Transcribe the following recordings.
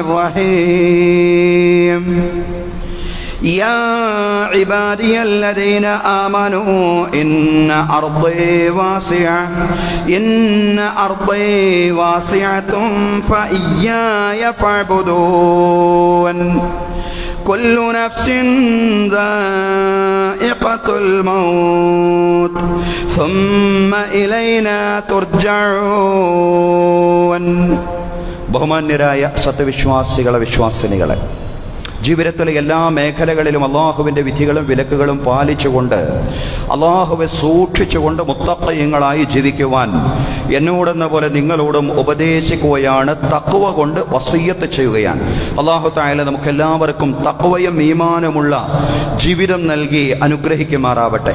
الرحيم يا عبادي الذين آمنوا إن أرضي واسعة فإياي فاعبدون كل نفس ذائقة الموت ثم إلينا ترجعون. ബഹുമാന്യരായ സത്യവിശ്വാസികളെ വിശ്വാസിനികളെ, ജീവിതത്തിലെ എല്ലാ മേഖലകളിലും അള്ളാഹുവിൻ്റെ വിധികളും വിലക്കുകളും പാലിച്ചുകൊണ്ട് അള്ളാഹുവെ സൂക്ഷിച്ചുകൊണ്ട് മുത്തഖീങ്ങളായി ജീവിക്കുവാൻ എന്നോടെന്ന പോലെ നിങ്ങളോടും ഉപദേശിക്കുകയാണ്. തഖ്വ കൊണ്ട് വസിയ്യത്ത് ചെയ്യുകയാണ്. അള്ളാഹു തആല നമുക്കെല്ലാവർക്കും തഖ്വയും ഈമാനുമുള്ള ജീവിതം നൽകി അനുഗ്രഹിക്കുമാറാവട്ടെ.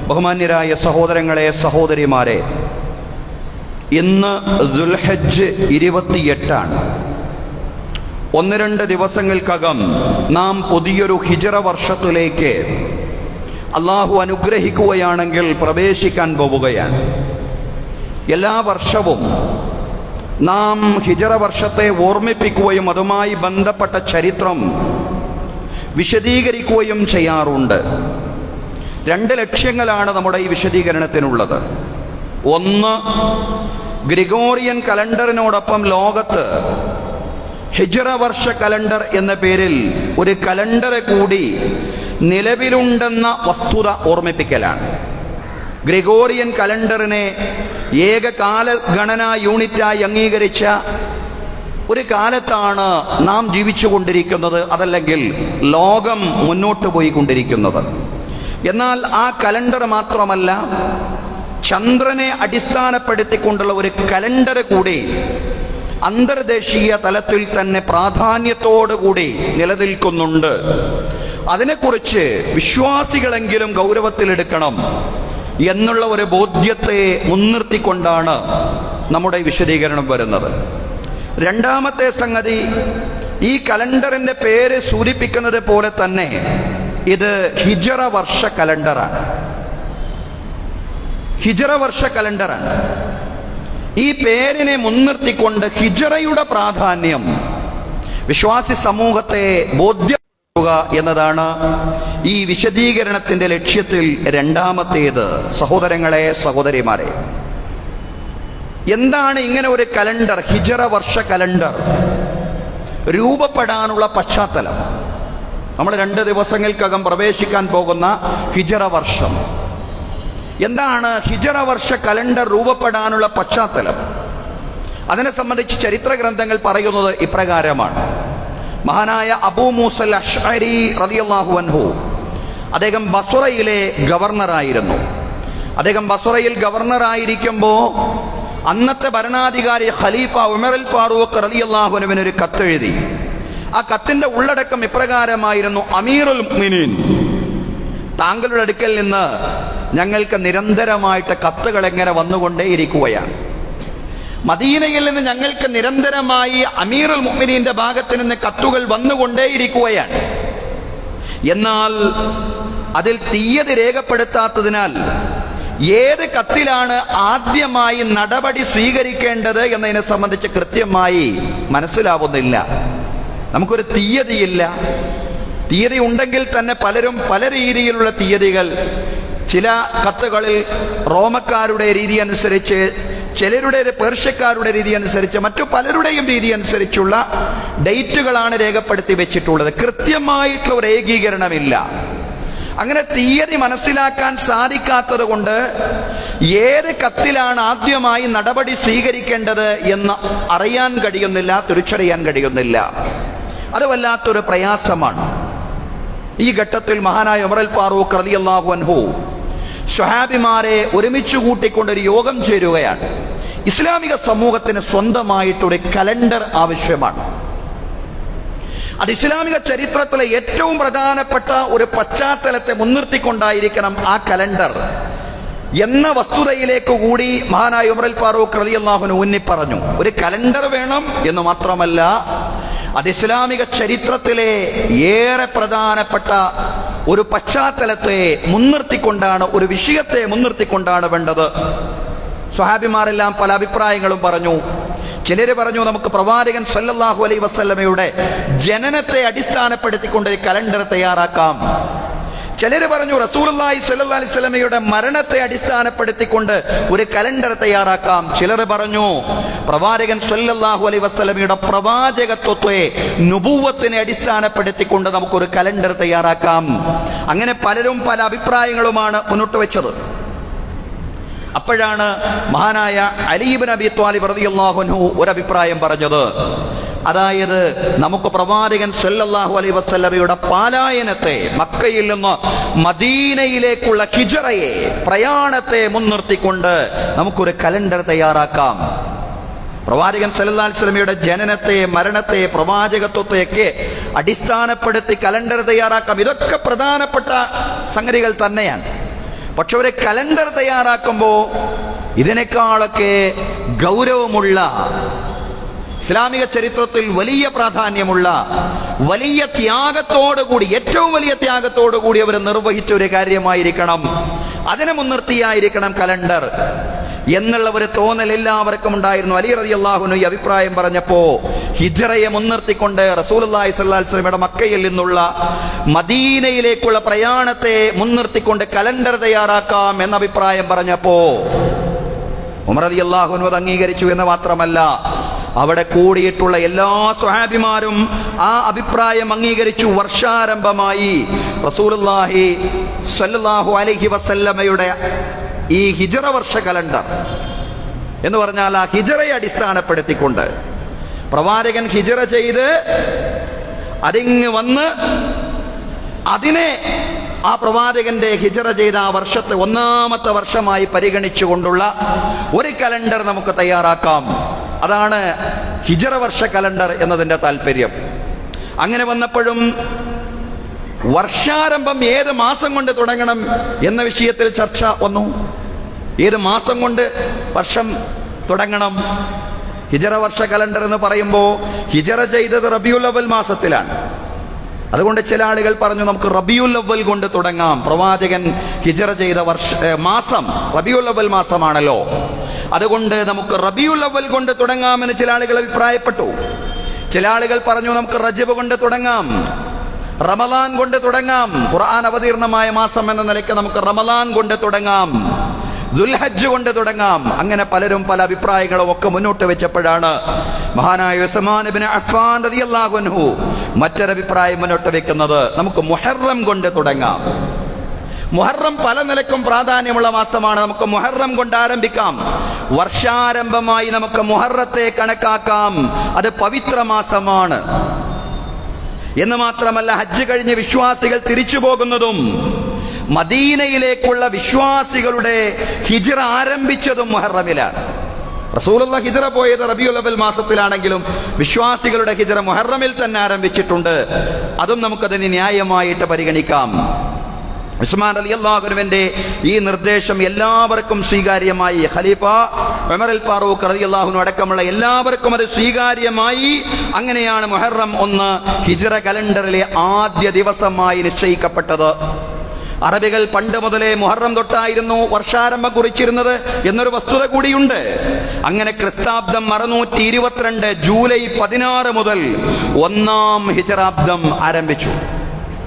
ബഹുമാന്യരായ സഹോദരങ്ങളെ, സഹോദരിമാരെ, ഇന്ന് ദുൽഹജ്ജ് 28 1-2 ദിവസങ്ങൾക്കകം നാം പുതിയൊരു ഹിജ്റ വർഷത്തിലേക്ക് അള്ളാഹു അനുഗ്രഹിക്കുകയാണെങ്കിൽ പ്രവേശിക്കാൻ പോവുകയാണ്. എല്ലാ വർഷവും നാം ഹിജ്റ വർഷത്തെ ഓർമ്മിപ്പിക്കുകയും അതുമായി ബന്ധപ്പെട്ട ചരിത്രം വിശദീകരിക്കുകയും ചെയ്യാറുണ്ട്. 2 ലക്ഷ്യങ്ങളാണ് നമ്മുടെ ഈ വിശദീകരണത്തിനുള്ളത്. ഒന്ന്, ഗ്രിഗോറിയൻ കലണ്ടറിനോടൊപ്പം ലോകത്ത് ഹിജ്റ വർഷ കലണ്ടർ എന്ന പേരിൽ ഒരു കലണ്ടർ കൂടി നിലവിലുണ്ടെന്ന വസ്തുത ഓർമ്മിപ്പിക്കലാണ്. ഗ്രിഗോറിയൻ കലണ്ടറിനെ ഏകകാലഗണനാ യൂണിറ്റായി അംഗീകരിച്ച ഒരു കാലത്താണ് നാം ജീവിച്ചുകൊണ്ടിരിക്കുന്നത്, അതല്ലെങ്കിൽ ലോകം മുന്നോട്ട് പോയിക്കൊണ്ടിരിക്കുന്നത്. എന്നാൽ ആ കലണ്ടർ മാത്രമല്ല, ചന്ദ്രനെ അടിസ്ഥാനപ്പെടുത്തിക്കൊണ്ടുള്ള ഒരു കലണ്ടർ കൂടി അന്തർദേശീയ തലത്തിൽ തന്നെ പ്രാധാന്യത്തോടുകൂടി നിലനിൽക്കുന്നുണ്ട്. അതിനെക്കുറിച്ച് വിശ്വാസികളെങ്കിലും ഗൗരവത്തിലെടുക്കണം എന്നുള്ള ഒരു ബോധ്യത്തെ മുൻനിർത്തിക്കൊണ്ടാണ് നമ്മുടെ വിശദീകരണം വരുന്നത്. രണ്ടാമത്തെ സംഗതി, ഈ കലണ്ടറിന്റെ പേര് സൂചിപ്പിക്കുന്നത് പോലെ തന്നെ ഇത് ഹിജ്റ വർഷ കലണ്ടറാണ്. ഹിജ്റ വർഷ കലണ്ടറാണ്. ഈ പേരിനെ മുൻനിർത്തിക്കൊണ്ട് ഹിജ്റയുടെ പ്രാധാന്യം വിശ്വാസി സമൂഹത്തെ ബോധ്യപ്പെടുത്തുക എന്നതാണ് ഈ വിശദീകരണത്തിന്റെ ലക്ഷ്യത്തിൽ രണ്ടാമത്തേത്. സഹോദരങ്ങളെ, സഹോദരിമാരെ, എന്താണ് ഇങ്ങനെ ഒരു കലണ്ടർ, ഹിജ്റ വർഷ കലണ്ടർ രൂപപ്പെടാനുള്ള പശ്ചാത്തലം? നമ്മൾ 2 ദിവസങ്ങൾക്കകം പ്രവേശിക്കാൻ പോകുന്ന ഹിജ്റ വർഷം. എന്താണ് ഹിജ്റ വർഷ കലണ്ടർ രൂപപ്പെടാനുള്ള പശ്ചാത്തലം? അതിനെ സംബന്ധിച്ച് ചരിത്ര ഗ്രന്ഥങ്ങൾ പറയുന്നത് ഇപ്രകാരമാണ്. മഹാനായ അബൂ മൂസൽ അശ്അരി റളിയല്ലാഹു അൻഹു, അദ്ദേഹം ബസ്റയിലെ ഗവർണറായിരുന്നു. അദ്ദേഹം ബസ്റയിൽ ഗവർണറായിരിക്കുമ്പോൾ അന്നത്തെ ഭരണാധികാരി ഖലീഫ ഉമറുൽ ഫാറൂഖ് റളിയല്ലാഹു അൻഹുവിന് ഒരു കത്തെഴുതി. ആ കത്തിന്റെ ഉള്ളടക്കം ഇപ്രകാരമായിരുന്നു: അമീറുൽ മുഅ്മിനീൻ, താങ്കളുടെ അടുക്കൽ നിന്ന് ഞങ്ങൾക്ക് നിരന്തരമായിട്ട് കത്തുകൾ എങ്ങനെ വന്നുകൊണ്ടേയിരിക്കുകയാണ്. മദീനയിൽ നിന്ന് ഞങ്ങൾക്ക് നിരന്തരമായി അമീറുൽ മുഅ്മിനീന്റെ ഭാഗത്ത് നിന്ന് കത്തുകൾ വന്നുകൊണ്ടേയിരിക്കുകയാണ്. എന്നാൽ അതിൽ തീയതി രേഖപ്പെടുത്താത്തതിനാൽ ഏത് കത്തിലാണ് ആദ്യമായി നടപടി സ്വീകരിക്കേണ്ടത് എന്നതിനെ സംബന്ധിച്ച് കൃത്യമായി മനസ്സിലാവുന്നില്ല. നമുക്കൊരു തീയതിയില്ല. തീയതി ഉണ്ടെങ്കിൽ തന്നെ പലരും പല രീതിയിലുള്ള തീയതികൾ, ചില കത്തുകളിൽ റോമക്കാരുടെ രീതി അനുസരിച്ച്, ചിലരുടെ പേർഷ്യക്കാരുടെ രീതി അനുസരിച്ച്, മറ്റു പലരുടെയും രീതി അനുസരിച്ചുള്ള ഡേറ്റുകളാണ് രേഖപ്പെടുത്തി വെച്ചിട്ടുള്ളത്. കൃത്യമായിട്ടുള്ള ഒരു ഏകീകരണമില്ല. അങ്ങനെ തീയതി മനസ്സിലാക്കാൻ സാധിക്കാത്തത് കൊണ്ട് ഏത് കത്തിലാണ് ആദ്യമായി നടപടി സ്വീകരിക്കേണ്ടത് എന്ന് അറിയാൻ കഴിയുന്നില്ല, തിരിച്ചറിയാൻ കഴിയുന്നില്ല. അത് വല്ലാത്തൊരു പ്രയാസമാണ്. ഈ ഘട്ടത്തിൽ മഹാനായ ഉമറുൽ ഫാറൂഖ് റളിയല്ലാഹു അൻഹു സ്വഹാബിമാരെ ഒരുമിച്ച് കൂട്ടിക്കൊണ്ടൊരു യോഗം ചേരുകയാണ്. ഇസ്ലാമിക സമൂഹത്തിന് സ്വന്തമായിട്ടൊരു കലണ്ടർ ആവശ്യമാണ്. അത് ഇസ്ലാമിക ചരിത്രത്തിലെ ഏറ്റവും പ്രധാനപ്പെട്ട ഒരു പശ്ചാത്തലത്തെ മുൻനിർത്തിക്കൊണ്ടായിരിക്കണം ആ കലണ്ടർ എന്ന വസ്തുതയിലേക്ക് കൂടി മഹാനായ ഉമറുൽ ഫാറൂഖ് റളിയല്ലാഹു അൻഹു ഊന്നി പറഞ്ഞു. ഒരു കലണ്ടർ വേണം എന്ന് മാത്രമല്ല, അത് ഇസ്ലാമിക ചരിത്രത്തിലെ ഏറെ പ്രധാനപ്പെട്ട ഒരു പശ്ചാത്തലത്തെ മുൻനിർത്തിക്കൊണ്ടാണ്, ഒരു വിഷയത്തെ മുൻനിർത്തിക്കൊണ്ടാണ് വേണ്ടത്. സ്വഹാബിമാരെല്ലാം പല അഭിപ്രായങ്ങളും പറഞ്ഞു. ചിലര് പറഞ്ഞു നമുക്ക് പ്രവാചകൻ സല്ലല്ലാഹു അലൈഹി വസല്ലമയുടെ ജനനത്തെ അടിസ്ഥാനപ്പെടുത്തിക്കൊണ്ട് ഒരു കലണ്ടർ തയ്യാറാക്കാം. ചിലര് പറഞ്ഞു റസൂലുള്ളാഹി സ്വല്ലല്ലാഹു അലൈഹി വസല്ലമയുടെ മരണത്തെ അടിസ്ഥാനപ്പെടുത്തിക്കൊണ്ട് ഒരു കലണ്ടർ തയ്യാറാക്കാം. ചിലർ പറഞ്ഞു പ്രവാചകൻ സ്വല്ലല്ലാഹു അലൈഹി വസല്ലമയുടെ പ്രവാചകത്വത്തെ, നുബുവത്തിനെ അടിസ്ഥാനപ്പെടുത്തിക്കൊണ്ട് നമുക്കൊരു കലണ്ടർ തയ്യാറാക്കാം. അങ്ങനെ പലരും പല അഭിപ്രായങ്ങളുമാണ് മുന്നോട്ട് വെച്ചത്. അപ്പോഴാണ് മഹാനായ അലി ഇബ്നു അബീ ത്വാലിബ് റളിയല്ലാഹു അൻഹു ഒരു അഭിപ്രായം പറഞ്ഞത്. അതായത് നമുക്ക് പ്രവാചകൻ സല്ലല്ലാഹു അലൈഹി വസല്ലമയുടെ പാലായനത്തെ, മക്കയിൽ നിന്ന് മദീനയിലേക്കുള്ള ഹിജ്റയെ, പ്രയാണത്തെ മുൻനിർത്തിക്കൊണ്ട് നമുക്കൊരു കലണ്ടർ തയ്യാറാക്കാം. പ്രവാചകൻ സല്ലല്ലാഹു അലൈഹി വസല്ലമയുടെ ജനനത്തെ, മരണത്തെ, പ്രവാചകത്വത്തെയൊക്കെ അടിസ്ഥാനപ്പെടുത്തി കലണ്ടർ തയ്യാറാക്കാം. ഇതൊക്കെ പ്രധാനപ്പെട്ട സംഗതികൾ തന്നെയാണ്. പക്ഷെ ഒരു കലണ്ടർ തയ്യാറാക്കുമ്പോൾ ഇതിനേക്കാളൊക്കെ ഗൗരവമുള്ള, ഇസ്ലാമിക ചരിത്രത്തിൽ വലിയ പ്രാധാന്യമുള്ള, വലിയ ത്യാഗത്തോടുകൂടി, ഏറ്റവും വലിയ ത്യാഗത്തോടുകൂടി അവർ നിർവഹിച്ച ഒരു കാര്യമായിരിക്കണം, അതിനെ മുൻനിർത്തിയായിരിക്കണം കലണ്ടർ എന്നുള്ള ഒരു തോന്നൽ എല്ലാവർക്കും ഉണ്ടായിരുന്നു. അലി റളിയല്ലാഹു അൻഹു ഈ അഭിപ്രായം പറഞ്ഞപ്പോ ഹിജ്റയെ മുൻനിർത്തിക്കൊണ്ട് റസൂലുള്ളാഹി സ്വല്ലല്ലാഹു അലൈഹി വസല്ലമയുടെ മക്കയിൽ നിന്നുള്ള മദീനയിലേക്കുള്ള പ്രയാണത്തെ മുൻനിർത്തിക്കൊണ്ട് കലണ്ടർ തയ്യാറാക്കാം എന്ന അഭിപ്രായം പറഞ്ഞപ്പോ ഉമർ റളിയല്ലാഹു അൻഹു അത് അംഗീകരിച്ചു എന്ന് മാത്രമല്ല, അവിടെ കൂടിയിട്ടുള്ള എല്ലാ സ്വഹാബിമാരും ആ അഭിപ്രായം അംഗീകരിച്ചു. വർഷാരംഭമായി റസൂലുള്ളാഹി സ്വല്ലല്ലാഹു അലൈഹി വസല്ലമയുടെ ഈ ഹിജ്റ വർഷ കലണ്ടർ എന്ന് പറഞ്ഞാൽ ആ ഹിജ്റയെ അടിസ്ഥാനപ്പെടുത്തിക്കൊണ്ട് പ്രവാചകൻ ഹിജ്റ ചെയ്ത് അതിങ്ങ് വന്ന് അതിനെ, ആ പ്രവാചകന്റെ ഹിജ്റ ചെയ്ത ആ വർഷത്തെ ഒന്നാമത്തെ വർഷമായി പരിഗണിച്ചുകൊണ്ടുള്ള ഒരു കലണ്ടർ നമുക്ക് തയ്യാറാക്കാം. അതാണ് ഹിജ്റ വർഷ കലണ്ടർ എന്നതിന്റെ താല്പര്യം. അങ്ങനെ വന്നപ്പോഴും വർഷാരംഭം ഏത് മാസം കൊണ്ട് തുടങ്ങണം എന്ന വിഷയത്തിൽ ചർച്ച വന്നു. ഏത് മാസം കൊണ്ട് വർഷം തുടങ്ങണം? ഹിജ്റ വർഷ കലണ്ടർ എന്ന് പറയുമ്പോൾ ഹിജ്റ ചെയ്തത് റബീഉൽ അവ്വൽ മാസത്തിലാണ്. അതുകൊണ്ട് ചില ആളുകൾ പറഞ്ഞു നമുക്ക് റബീഉൽ അവ്വൽ കൊണ്ട് തുടങ്ങാം. പ്രവാചകൻ ഹിജ്റ ചെയ്ത മാസം റബീഉൽ അവ്വൽ മാസമാണല്ലോ, അതുകൊണ്ട് നമുക്ക് റബീഉൽ അവ്വൽ കൊണ്ട് തുടങ്ങാമെന്ന് ചില ആളുകൾ അഭിപ്രായപ്പെട്ടു. ചില ആളുകൾ പറഞ്ഞു നമുക്ക് റജബ് കൊണ്ട് തുടങ്ങാം, റമളാൻ കൊണ്ട് തുടങ്ങാം, ഖുർആൻ അവതീർണമായ മാസം എന്ന നിലയ്ക്ക് നമുക്ക് റമളാൻ കൊണ്ട് തുടങ്ങാം, ദുൽഹജ്ജ് കൊണ്ട് തുടങ്ങാം. അങ്ങനെ പലരും പല അഭിപ്രായങ്ങളും ഒക്കെ മുന്നോട്ട് വെച്ചപ്പോഴാണ് മഹാനായ ഉസ്മാൻ ഇബ്നു അഫ്ഫാൻ റളിയല്ലാഹു അൻഹു മറ്റൊരഭിപ്രായം മുന്നോട്ട് വെക്കുന്നത്, നമുക്ക് മുഹറം കൊണ്ട് തുടങ്ങാം. മുഹറം പല നിലക്കും പ്രാധാന്യമുള്ള മാസമാണ്, നമുക്ക് മുഹറം കൊണ്ട് ആരംഭിക്കാം. വർഷാരംഭമായി നമുക്ക് മുഹറത്തെ കണക്കാക്കാം, അത് പവിത്ര മാസമാണ് എന്ന് മാത്രമല്ല, ഹജ്ജ് കഴിഞ്ഞ് വിശ്വാസികൾ തിരിച്ചു പോകുന്നതും മദീനയിലേക്കുള്ള വിശ്വാസികളുടെ ഹിജ്റ ആരംഭിച്ചതും മുഹറമിലാണ്. റസൂലുള്ളാഹി ഹിജ്റ പോയത് റബീഉൽ അവ്വൽ മാസത്തിലാണെങ്കിലും വിശ്വാസികളുടെ ഹിജ്റ മുഹറമിൽ തന്നെ ആരംഭിച്ചിട്ടുണ്ട്. അതും നമുക്കതിന് ന്യായമായിട്ട് പരിഗണിക്കാം. ഉസ്മാൻ റളിയല്ലാഹു അൻഹുവിന്റെ ഈ നിർദ്ദേശം എല്ലാവർക്കും സ്വീകാര്യമായി. ഖലീഫ ഉമർ അൽ ഫാറൂഖ് റളിയല്ലാഹു അൻഹു അടക്കമുള്ള എല്ലാവർക്കും അത് സ്വീകാര്യമായി. അങ്ങനെയാണ് മുഹറം 1 ഹിജ്റ കലണ്ടറിലെ ആദ്യ ദിവസമായി നിശ്ചയിക്കപ്പെട്ടത്. അറബികൾ പണ്ട് മുതലേ മുഹറം തൊട്ടായിരുന്നു വർഷാരംഭം കുറിച്ചിരുന്നത് എന്നൊരു വസ്തുത കൂടിയുണ്ട്. അങ്ങനെ ക്രിസ്താബ്ദം 622 ജൂലൈ 16 മുതൽ 1-ാം ഹിജ്റാബ്ദം ആരംഭിച്ചു.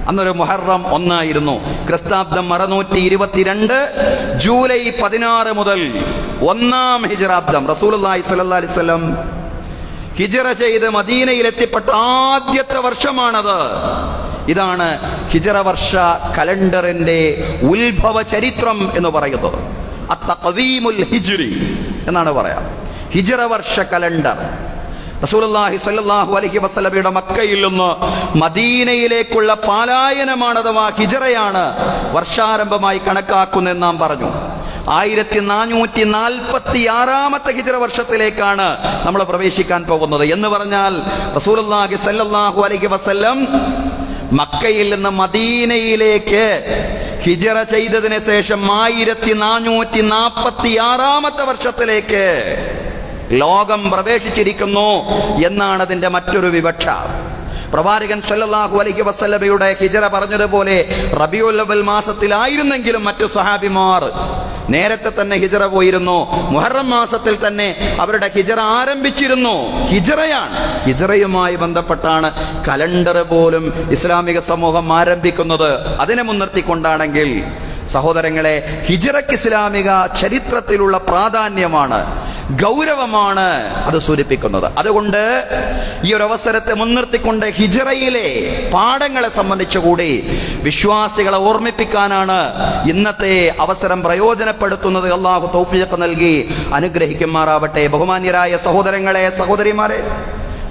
അന്നൊരു മുഹറം 1 ആയിരുന്നു. ക്രിസ്താബ്ദം 622 ജൂലൈ 16 മുതൽ 1-ാം ഹിജ്റാബ്ദം. റസൂലുള്ളാഹി സ്വല്ലല്ലാഹു അലൈഹി വസല്ലം ഹിജ്റ ചെയ്ത് മദീനയിൽ എത്തിപ്പെട്ട ആദ്യത്തെ വർഷമാണത്. ഇതാണ് ഹിജ്റ വർഷ കലണ്ടറിന്റെ ഉത്ഭവ ചരിത്രം എന്ന് പറയുന്നത്. അത്തഖ്വീമുൽ ഹിജ്രി എന്നാണ് പറയാം. ഹിജ്റ വർഷ കലണ്ടർ റസൂലുള്ളാഹി സ്വല്ലല്ലാഹു അലൈഹി വസല്ലമയുടെ മക്കയിൽ നിന്ന് മദീനയിലേക്കുള്ള പാലായനമാണ്, അഥവാ ഹിജ്റയാണ് വർഷാരംഭമായി കണക്കാക്കുന്നതെന്ന് നാം പറഞ്ഞു. 1446-ാമത്തെ ഹിജ്റ വർഷത്തിലേക്കാണ് നമ്മൾ പ്രവേശിക്കാൻ പോകുന്നത്. എന്ന് പറഞ്ഞാൽ റസൂലുള്ളാഹി സ്വല്ലല്ലാഹു അലൈഹി വസല്ലം മക്കയിൽ നിന്ന് മദീനയിലേക്ക് ഹിജ്റ ചെയ്തതിന് ശേഷം 1446-ാമത്തെ വർഷത്തിലേക്ക് ലോകം പ്രവേശിച്ചിരിക്കുന്നു എന്നാണ് അതിന്റെ മറ്റൊരു വിവക്ഷ. പ്രവാചകൻ സല്ലല്ലാഹു അലൈഹി വസല്ലമയുടെ ഹിജ്റ പറഞ്ഞതുപോലെ റബീഉൽ അവ്വൽ മാസത്തിലായിരുന്നെങ്കിലും മറ്റു സഹാബിമാർ നേരത്തെ തന്നെ ഹിജറ പോയിരുന്നു. മുഹറം മാസത്തിൽ തന്നെ അവരുടെ ഹിജറ ആരംഭിച്ചിരുന്നു. ഹിജറയാണ്, ഹിജറയുമായി ബന്ധപ്പെട്ടാണ് കലണ്ടർ പോലും ഇസ്ലാമിക സമൂഹം ആരംഭിക്കുന്നത്. അതിനെ മുൻനിർത്തിക്കൊണ്ടാണെങ്കിൽ സഹോദരങ്ങളെ, ഹിജറയ്ക്ക് ഇസ്ലാമിക ചരിത്രത്തിലുള്ള പ്രാധാന്യമാണ്, ഗൗരവമാണ് അത് സൂചിപ്പിക്കുന്നത്. അതുകൊണ്ട് ഈ ഒരു അവസരത്തെ മുൻനിർത്തിക്കൊണ്ട് ഹിജറയിലെ പാഠങ്ങളെ സംബന്ധിച്ചുകൂടി വിശ്വാസികളെ ഓർമ്മിപ്പിക്കാനാണ് ഇന്നത്തെ അവസരം പ്രയോജനപ്പെടുത്തുന്നത്. അള്ളാഹു തൗഫീഖ് നൽകി അനുഗ്രഹിക്കുമാറാവട്ടെ. ബഹുമാന്യരായ സഹോദരങ്ങളെ, സഹോദരിമാരെ,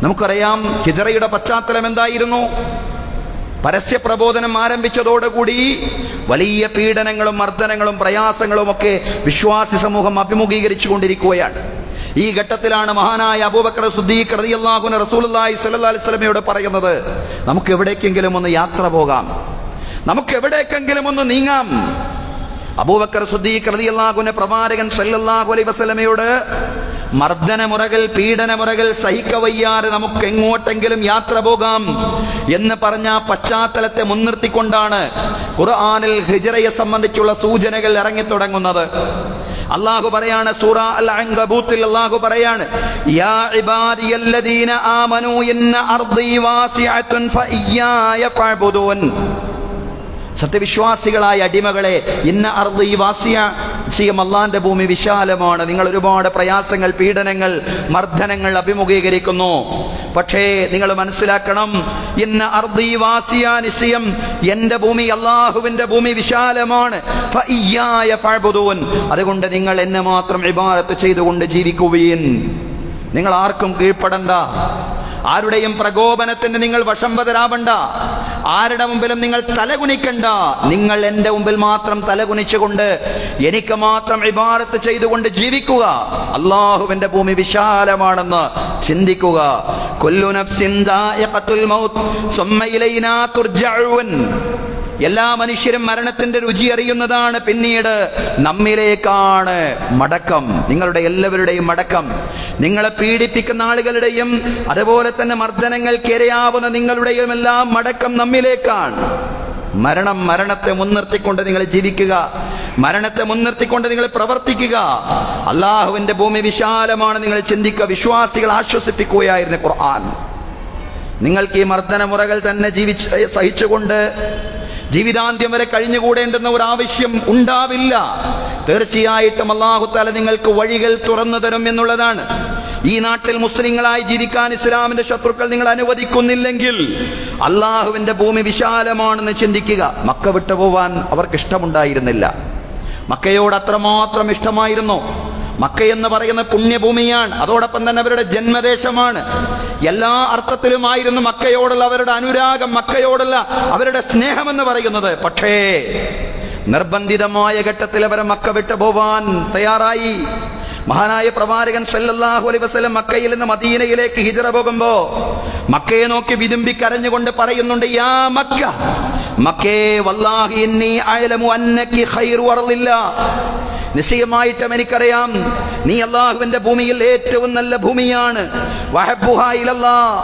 നമുക്കറിയാം ഹിജറയുടെ പശ്ചാത്തലം എന്തായിരുന്നു. പരസ്യ പ്രബോധനം ആരംഭിച്ചതോടുകൂടി വലിയ പീഡനങ്ങളും മർദ്ദനങ്ങളും പ്രയാസങ്ങളും ഒക്കെ വിശ്വാസി സമൂഹം അഭിമുഖീകരിച്ചു കൊണ്ടിരിക്കുകയാണ്. ഈ ഘട്ടത്തിലാണ് മഹാനായ അബൂബക്കർ സിദ്ദീഖ് റളിയല്ലാഹു അൻഹു റസൂലുള്ളാഹി സ്വല്ലല്ലാഹു അലൈഹി വസല്ലമയോട് പറയുന്നത്, നമുക്ക് എവിടേക്കെങ്കിലും ഒന്ന് യാത്ര പോകാം, നമുക്ക് എവിടേക്കെങ്കിലും ഒന്ന് നീങ്ങാം. അബൂബക്കർ സിദ്ദീഖ് റളിയല്ലാഹു അൻഹു പ്രവാചകൻ സല്ലല്ലാഹു അലൈഹി വസല്ലമയോട് മർദ്ദനമുറകൾ, പീഡനമുറകൾ സഹിക്കവയ്യാതെ നമുക്ക് എങ്ങോട്ടെങ്കിലും യാത്ര പോകാം എന്ന് പറഞ്ഞ പശ്ചാത്തലത്തെ മുൻനിർത്തിക്കൊണ്ടാണ് ഖുർആനിൽ ഹിജ്റയെ സംബന്ധിച്ചുള്ള സൂചനകൾ ഇറങ്ങിത്തുടങ്ങുന്നത്. അല്ലാഹു പറയാണ്, സൂറ അൽ-അൻകബൂത്തിൽ അല്ലാഹു പറയാണ്, യാ ഇബാദിയല്ലദീന ആമനൂ ഇന്ന അർദീ വാസിഅത്തുൻ ഫഇയ്യായ ഫഅ്ബുദൂൻ. സത്യവിശ്വാസികളായ അടിമകളെ, ഇന്ന അർദി വാസിയ, നിശ്ചയം അല്ലാഹുവിന്റെ ഭൂമി വിശാലമാണ്. നിങ്ങൾ ഒരുപാട് പ്രയാസങ്ങൾ, പീഡനങ്ങൾ, മർദ്ദനങ്ങൾ അഭിമുഖീകരിക്കുന്നു. പക്ഷേ നിങ്ങൾ മനസ്സിലാക്കണം, ഇന്ന അർദി വാസിയ, നിശ്ചയം എന്റെ ഭൂമി, അല്ലാഹുവിന്റെ ഭൂമി വിശാലമാണ്. ഫഇയ്യായ ഫഅ്ബുദൂൻ. അതുകൊണ്ട് നിങ്ങൾ എന്നെ മാത്രം ഇബാദത്ത് ചെയ്തുകൊണ്ട് ജീവിക്കുവീൻ. നിങ്ങൾ ആർക്കും കീഴ്പ്പെടണ്ട, ആരുടെയും പ്രകോപനത്തിന് നിങ്ങൾ വശംവദരാവണ്ട, ആരുടെ മുമ്പിലും നിങ്ങൾ തലകുനിക്കണ്ട. നിങ്ങൾ എന്റെ മുമ്പിൽ മാത്രം തലകുനിച്ചുകൊണ്ട് എനിക്ക് മാത്രം ഇബാദത്ത് ചെയ്തുകൊണ്ട് ജീവിക്കുക. അല്ലാഹുവിന്റെ ഭൂമി വിശാലമാണെന്ന് ചിന്തിക്കുക. കുല്ലു നഫ്സിൻ ദാഇഖത്തുൽ മൗത്ത് സുമ്മ ഇലൈനാ തുർജഊൻ. എല്ലാ മനുഷ്യരും മരണത്തിന്റെ രുചി അറിയുന്നതാണ്, പിന്നീട് നമ്മിലേക്കാണ് മടക്കം. നിങ്ങളുടെ എല്ലാവരുടെയും മടക്കം, നിങ്ങളെ പീഡിപ്പിക്കുന്ന ആളുകളുടെയും അതുപോലെ തന്നെ മർദ്ദനങ്ങൾക്ക് ഇരയാവുന്ന നിങ്ങളുടെയും എല്ലാം മടക്കം നമ്മിലേക്കാണ്. മരണത്തെ മുൻനിർത്തിക്കൊണ്ട് നിങ്ങൾ ജീവിക്കുക, മരണത്തെ മുൻനിർത്തിക്കൊണ്ട് നിങ്ങൾ പ്രവർത്തിക്കുക. അല്ലാഹുവിന്റെ ഭൂമി വിശാലമാണ് നിങ്ങൾ ചിന്തിക്കുക. വിശ്വാസികൾ ആശ്വസിപ്പിക്കുകയായിരുന്നു ഖുർആൻ. നിങ്ങൾക്ക് ഈ മർദ്ദനമുറകൾ തന്നെ സഹിച്ചുകൊണ്ട് ജീവിതാന്ത്യം വരെ കഴിഞ്ഞുകൂടേണ്ടുന്ന ഒരു ആവശ്യം ഉണ്ടാവില്ല. തീർച്ചയായിട്ടും അല്ലാഹു തആല നിങ്ങൾക്ക് വഴികൾ തുറന്നു തരും എന്നുള്ളതാണ്. ഈ നാട്ടിൽ മുസ്ലിങ്ങളായി ജീവിക്കാൻ ഇസ്ലാമിന്റെ ശത്രുക്കൾ നിങ്ങൾ അനുവദിക്കുന്നില്ലെങ്കിൽ അല്ലാഹുവിന്റെ ഭൂമി വിശാലമാണെന്ന് ചിന്തിക്കുക. മക്ക വിട്ടുപോവാൻ അവർക്ക് ഇഷ്ടമുണ്ടായിരുന്നില്ല. മക്കയോട് അത്രമാത്രം ഇഷ്ടമായിരുന്നു. മക്ക എന്ന് പറയുന്ന പുണ്യഭൂമിയാണ്, അതോടൊപ്പം തന്നെ അവരുടെ ജന്മദേശമാണ്. എല്ലാ അർത്ഥത്തിലുമായിരുന്നു മക്കയോടുള്ള അവരുടെ അനുരാഗം, മക്കയോടുള്ള അവരുടെ സ്നേഹമെന്ന് പറയുന്നത്. പക്ഷേ നിർബന്ധിതമായ ഘട്ടത്തിൽ അവരെ മക്ക വിട്ടു പോവാൻ തയ്യാറായി. മഹാനായ പ്രവാചകൻ സല്ലല്ലാഹു അലൈഹി വസല്ലം മക്കയിൽ നിന്ന് മദീനയിലേക്ക് ഹിജ്റ പോകുമ്പോ മക്കയെ നോക്കി വിതുമ്പി കരഞ്ഞുകൊണ്ട് പറയുന്നുണ്ട്, യാ മക്ക, മക്കേ, വല്ലാഹി ഇന്നി അഅലമു അന്നകി ഖൈറു അർളില്ലാഹ്. നിശ്ചയമായിട്ടും എനിക്കറിയാം നീ അല്ലാഹുവിന്റെ ഭൂമിയിൽ ഏറ്റവും നല്ല ഭൂമിയാണ്. വഹബ്ബുഹാ ഇലല്ലാഹ്,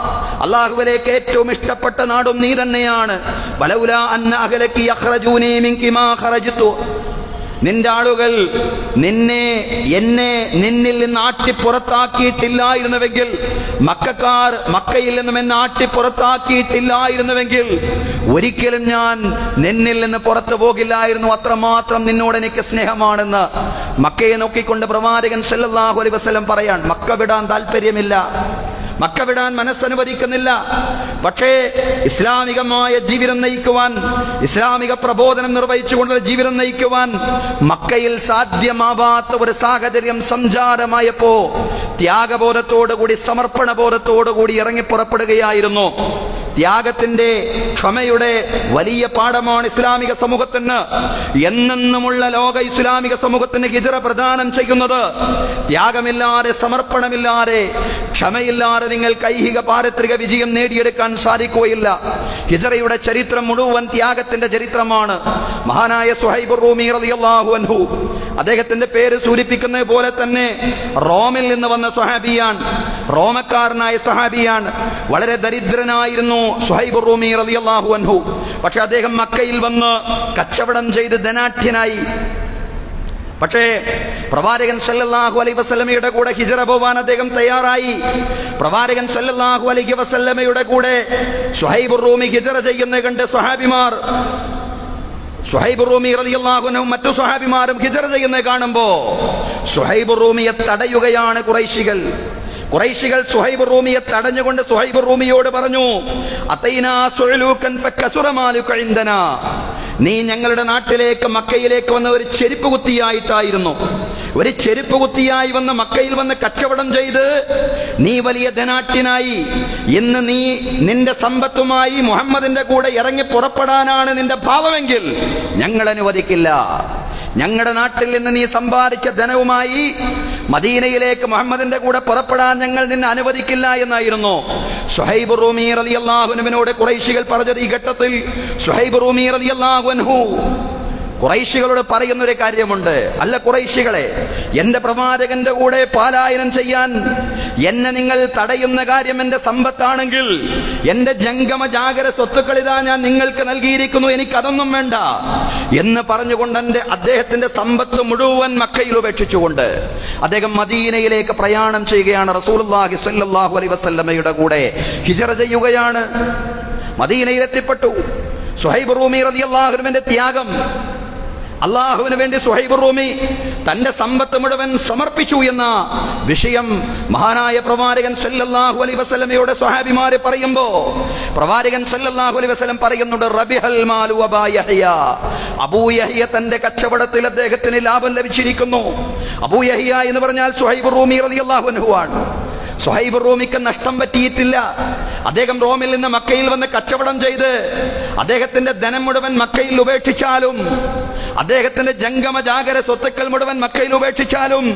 അല്ലാഹുവിലേക്ക് ഏറ്റവും ഇഷ്ടപ്പെട്ട നാടും നീ തന്നെയാണ്. വലൗലാ അന്ന അഹ്ലകി യഖ്റജൂനി മിൻകി മാ ഖറജ്തു. നിന്റെ ആളുകൾ നിന്നിൽ നിന്ന് ആട്ടിപ്പുറത്താക്കിയിട്ടില്ലായിരുന്നുവെങ്കിൽ, മക്കക്കാർ മക്കയിൽ നിന്നും എന്നെ ആട്ടിപ്പുറത്താക്കിയിട്ടില്ലായിരുന്നുവെങ്കിൽ ഒരിക്കലും ഞാൻ നിന്നിൽ നിന്ന് പുറത്തു പോകില്ലായിരുന്നു. അത്രമാത്രം നിന്നോട് എനിക്ക് സ്നേഹമാണെന്ന് മക്കയെ നോക്കിക്കൊണ്ട് പ്രവാചകൻ സല്ലല്ലാഹു അലൈഹി വസല്ലം പറയാൻ. മക്ക വിടാൻ താല്പര്യമില്ല, മക്ക വിടാൻ മനസ്സനുവദിക്കുന്നില്ല. പക്ഷേ ഇസ്ലാമികമായ ജീവിതം നയിക്കുവാൻ, ഇസ്ലാമിക പ്രബോധനം നിർവഹിച്ചുകൊണ്ടുള്ള ജീവിതം നയിക്കുവാൻ മക്കയിൽ സാധ്യമാവാത്ത ഒരു സാഹചര്യം സംജാതമായപ്പോ ത്യാഗബോധത്തോടുകൂടി, സമർപ്പണ ബോധത്തോടുകൂടി ഇറങ്ങി പുറപ്പെടുകയായിരുന്നു. ത്യാഗത്തിന്റെ, ക്ഷമയുടെ വലിയ പാഠമാണ് ഇസ്ലാമിക സമൂഹത്തിന്, എന്നെന്നുമുള്ള ലോക ഇസ്ലാമിക സമൂഹത്തിന് ഹിജ്റ പ്രദാനം ചെയ്യുന്നത്. ത്യാഗമില്ലാതെ, സമർപ്പണമില്ലാതെ, ക്ഷമയില്ലാതെ നിങ്ങൾക്ക് ഐഹിക പാരത്രിക വിജയം നേടിയെടുക്കാൻ സാധിക്കുകയില്ല. ഹിജ്റയുടെ ചരിത്രം മുഴുവൻ ത്യാഗത്തിന്റെ ചരിത്രമാണ്. മഹാനായ സുഹൈബ് റൂമി റളിയല്ലാഹു അൻഹു, അദ്ദേഹത്തിന്റെ പേര് സൂചിപ്പിക്കുന്നത് പോലെ തന്നെ റോമിൽ നിന്ന് വന്ന സ്വഹാബിയാണ്, റോമക്കാരനായ സ്വഹാബിയാണ്. വളരെ ദരിദ്രനായിരുന്നു സുഹൈബ് റൂമി റളിയല്ലാഹു അൻഹു. പക്ഷെ അദ്ദേഹം മക്കയിൽ വന്ന് കച്ചവടം ചെയ്ത് ധനാഢ്യനായി. പക്ഷേ പ്രവാചകൻ സല്ലല്ലാഹു അലൈഹി വസല്ലമയുടെ കൂടെ ഹിജ്റ പോവാൻ അദ്ദേഹം തയ്യാറായി. പ്രവാചകൻ സല്ലല്ലാഹു അലൈഹി വസല്ലമയുടെ കൂടെ സുഹൈബ് റൂമി ഹിജ്റ ചെയ്യുന്നത് കണ്ട് സ്വഹാബിമാർ, സുഹൈബ് റൂമി റളിയല്ലാഹു അൻഹു മറ്റു സ്വഹാബിമാരും ഹിജ്റ ചെയ്യുന്നത് കാണുമ്പോ സുഹൈബ് റൂമിയെ തടയുകയാണ് ഖുറൈശികൾ. സുഹൈബ് റൂമിയെ തടഞ്ഞുകൊണ്ട് സുഹൈബ് റൂമിയോട് പറഞ്ഞു, അതൈനാ സുഅലൂകൻ ഫകസുറ മാലുക ഇൻദനാ, നീ ഞങ്ങളുടെ നാട്ടിലേക്ക് മക്കയിലേക്ക് വന്ന ഒരു ചെരുപ്പ് കുത്തിയായിട്ടായിരുന്നു. ഒരു ചെരുപ്പ് കുത്തിയായി വന്ന് മക്കയിൽ വന്ന് കച്ചവടം ചെയ്ത് നീ വലിയ ധനാട്യനായി. ഇന്ന് നീ നിന്റെ സമ്പത്തുമായി മുഹമ്മദിന്റെ കൂടെ ഇറങ്ങി പുറപ്പെടാനാണ് നിന്റെ ഭാവമെങ്കിൽ ഞങ്ങൾ അനുവദിക്കില്ല. ഞങ്ങളുടെ നാട്ടിൽ നിന്ന് നീ സമ്പാദിച്ച ധനവുമായി മദീനയിലേക്ക് മുഹമ്മദിന്റെ കൂടെ പുറപ്പെടാൻ ഞങ്ങൾ നിന്നെ അനുവദിക്കില്ല എന്നായിരുന്നു സുഹൈബ് റൂമി റളിയല്ലാഹു അൻഹുവിനോട് ഖുറൈശികൾ പറഞ്ഞത്. ഈ ഘട്ടത്തിൽ സുഹൈബ് റൂമി റളിയല്ലാഹു അൻഹു ഖുറൈശികളോട് പറയുന്നൊരു കാര്യമുണ്ട്. അല്ല ഖുറൈശികളെ, എന്റെ പ്രവാചകന്റെ കൂടെ പലായനം ചെയ്യാൻ എന്നെ നിങ്ങൾ തടയുന്ന കാര്യം എന്റെ സമ്പത്താണെങ്കിൽ എന്റെ ജംഗമ ജാഗര സ്വത്തുക്കൾ ഇതാ ഞാൻ നിങ്ങൾക്ക് നൽകിയിരിക്കുന്നു, എനിക്കതൊന്നും വേണ്ട എന്ന് പറഞ്ഞുകൊണ്ട് അദ്ദേഹത്തിന്റെ സമ്പത്ത് മുഴുവൻ മക്കയിൽ ഉപേക്ഷിച്ചുകൊണ്ട് അദ്ദേഹം മദീനയിലേക്ക് പ്രയാണം ചെയ്യുകയാണ്. റസൂലുള്ളാഹി സ്വല്ലല്ലാഹു അലൈഹി വസല്ലമയുടെ കൂടെ ഹിജ്റ ചെയ്യുകയാണ്. മദീനയിൽ എത്തിപ്പെട്ടു. സുഹൈബ് റൂമി റളിയല്ലാഹു അൻഹുവിന്റെ ത്യാഗം, അള്ളാഹുവിന് വേണ്ടി സുഹൈബ് റൂമി തന്റെ സമ്പത്ത് മുഴുവൻ സമർപ്പിച്ചു എന്ന വിഷയം മഹാനായ പ്രവാചകൻ സല്ലല്ലാഹു അലൈഹി വസല്ലമയോട് സ്വഹാബിമാരെ പറയുമ്പോ പ്രവാചകൻ സല്ലല്ലാഹു അലൈഹി വസല്ലം പറയുന്നുണ്ട്, റബിഹൽ മാലു അബാ യഹ്യ, അബൂ യഹ്യ തന്റെ കച്ചവടത്തിൽ അദ്ദേഹത്തിന് ലാഭം ലഭിച്ചിരിക്കുന്നു. അബൂ യഹ്യ എന്ന് പറഞ്ഞാൽ സുഹൈബ് റൂമി റളിയല്ലാഹു അൻഹു ആണ്. സുഹൈബ് റൂമിക്ക് നഷ്ടം പറ്റിയിട്ടില്ല. അദ്ദേഹം റോമിൽ നിന്ന് മക്കയിൽ വന്ന് കച്ചവടം ചെയ്ത് അദ്ദേഹത്തിന്റെ ധനം മുഴുവൻ മക്കയിൽ ഉപേക്ഷിച്ചാലും, അദ്ദേഹത്തിന്റെ ജംഗമ ജാഗര സ്വത്തുക്കൾ മുഴുവൻ മക്കയിൽ ഉപേക്ഷിച്ചാലും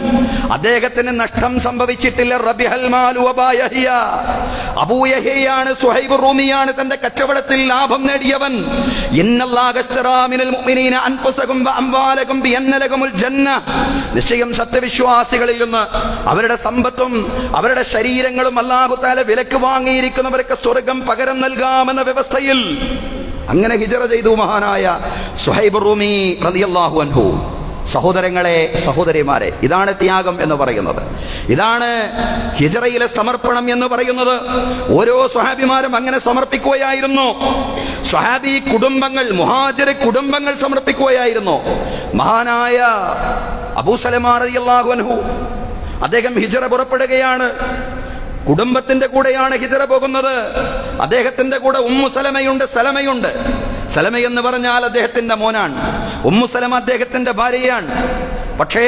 അദ്ദേഹത്തിന് നഷ്ടം സംഭവിച്ചിട്ടില്ല. റബിഹൽ മാലു അബാ യഹ്യ, അബൂ യഹ്യയാണ്, സുഹൈബ് റൂമിയാണ് തന്റെ കച്ചവടത്തിൽ ലാഭം നേടിയവൻ. ഇന്നല്ലാഹ അശ്തറാ മിനൽ മുഅ്മിനീന അൻഫുസഹും വഅംവാലഹും ബിഅന്ന ലഹുൽ ജന്ന, നിശ്ചയം സത്യവിശ്വാസികളിൽ നിന്ന് അവരുടെ സമ്പത്തും അവരുടെ ശരീരങ്ങളും അല്ലാഹു തആല വിലക്ക് വാങ്ങിയിരിക്കുന്നവർക്ക് സ്വർഗ്ഗം പകരം നൽകാമെന്ന വ്യവസ്ഥയിൽ അങ്ങനെ ഹിജ്റ ചെയ്തു മഹാനായ സുഹൈബ് റൂമി റളിയല്ലാഹു അൻഹു. സഹോദരങ്ങളെ, സഹോദരിമാരെ, ഇതാണ് ത്യാഗം എന്ന് പറയുന്നത്. ഇതാണ് ഹിജ്റയിലെ സമർപ്പണം എന്ന് പറയുന്നത്. ഓരോ സ്വഹാബിമാരും അങ്ങനെ സമർപ്പിക്കുകയായിരുന്നു. സ്വഹാബി കുടുംബങ്ങൾ, മുഹാജിർ കുടുംബങ്ങൾ സമർപ്പിക്കുകയായിരുന്നു. മഹാനായ അബൂ സലമ റളിയല്ലാഹു അൻഹു അദ്ദേഹം ഹിജ്റ പുറപ്പെടുകയാണ്. കുടുംബത്തിന്റെ കൂടെയാണ് ഹിജ്റ പോകുന്നത്. അദ്ദേഹത്തിന്റെ കൂടെ ഉമ്മു സലമയുണ്ട്, സലമയുണ്ട്. സലമ എന്ന് പറഞ്ഞാൽ അദ്ദേഹത്തിന്റെ മോനാണ്. ഉമ്മു സലമ അദ്ദേഹത്തിന്റെ ഭാര്യയാണ്. പക്ഷേ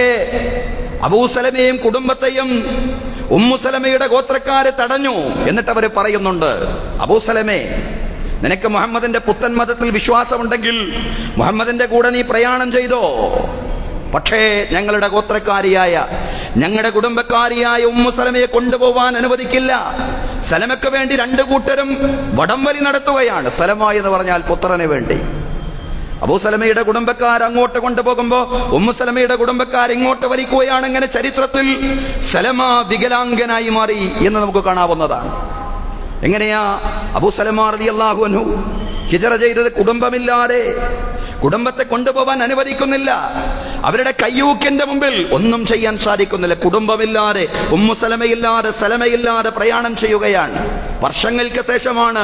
അബൂ സലമയും കുടുംബത്തെയും ഉമ്മു സലമയുടെ ഗോത്രക്കാര് തടഞ്ഞു. എന്നിട്ട് അവര് പറയുന്നുണ്ട്, അബൂ സലമേ, നിനക്ക് മുഹമ്മദിന്റെ പുത്തൻ മതത്തിൽ വിശ്വാസമുണ്ടെങ്കിൽ മുഹമ്മദിന്റെ കൂടെ നീ പ്രയാണം ചെയ്തോ. പക്ഷേ ഞങ്ങളുടെ ഗോത്രക്കാരിയായ, ഞങ്ങളുടെ കുടുംബക്കാരിയായ ഉമ്മു സലമയെ കൊണ്ടുപോവാൻ അനുവദിക്കില്ല. സലമയ്ക്ക് വേണ്ടി രണ്ടു കൂട്ടരും വടംവലി നടത്തുകയാണ്. സലമ എന്ന് പറഞ്ഞാൽ പുത്രന് വേണ്ടി. അബൂ സലമയുടെ കുടുംബക്കാർ അങ്ങോട്ട് കൊണ്ടുപോകുമ്പോ ഉമ്മു സലമയുടെ കുടുംബക്കാർ ഇങ്ങോട്ട് വലിക്കുകയാണ്. അങ്ങനെ ചരിത്രത്തിൽ സലമ വികലാംഗനായി മാറി എന്ന് നമുക്ക് കാണാവുന്നതാണ്. എങ്ങനെയാ അബൂ സലമ റളിയല്ലാഹു അൻഹു ഹിജ്റ ചെയ്തത്? കുടുംബമില്ലാതെ, കുടുംബത്തെ കൊണ്ടുപോകാൻ അനുവദിക്കുന്നില്ല. അവരുടെ കയ്യൂക്കിന്റെ മുമ്പിൽ ഒന്നും ചെയ്യാൻ സാധിക്കുന്നില്ല. കുടുംബമില്ലാതെ, ഉമ്മു സലമയില്ലാതെ, സലമയില്ലാതെ പ്രയാണം ചെയ്യുകയാണ്. വർഷങ്ങൾക്ക് ശേഷമാണ്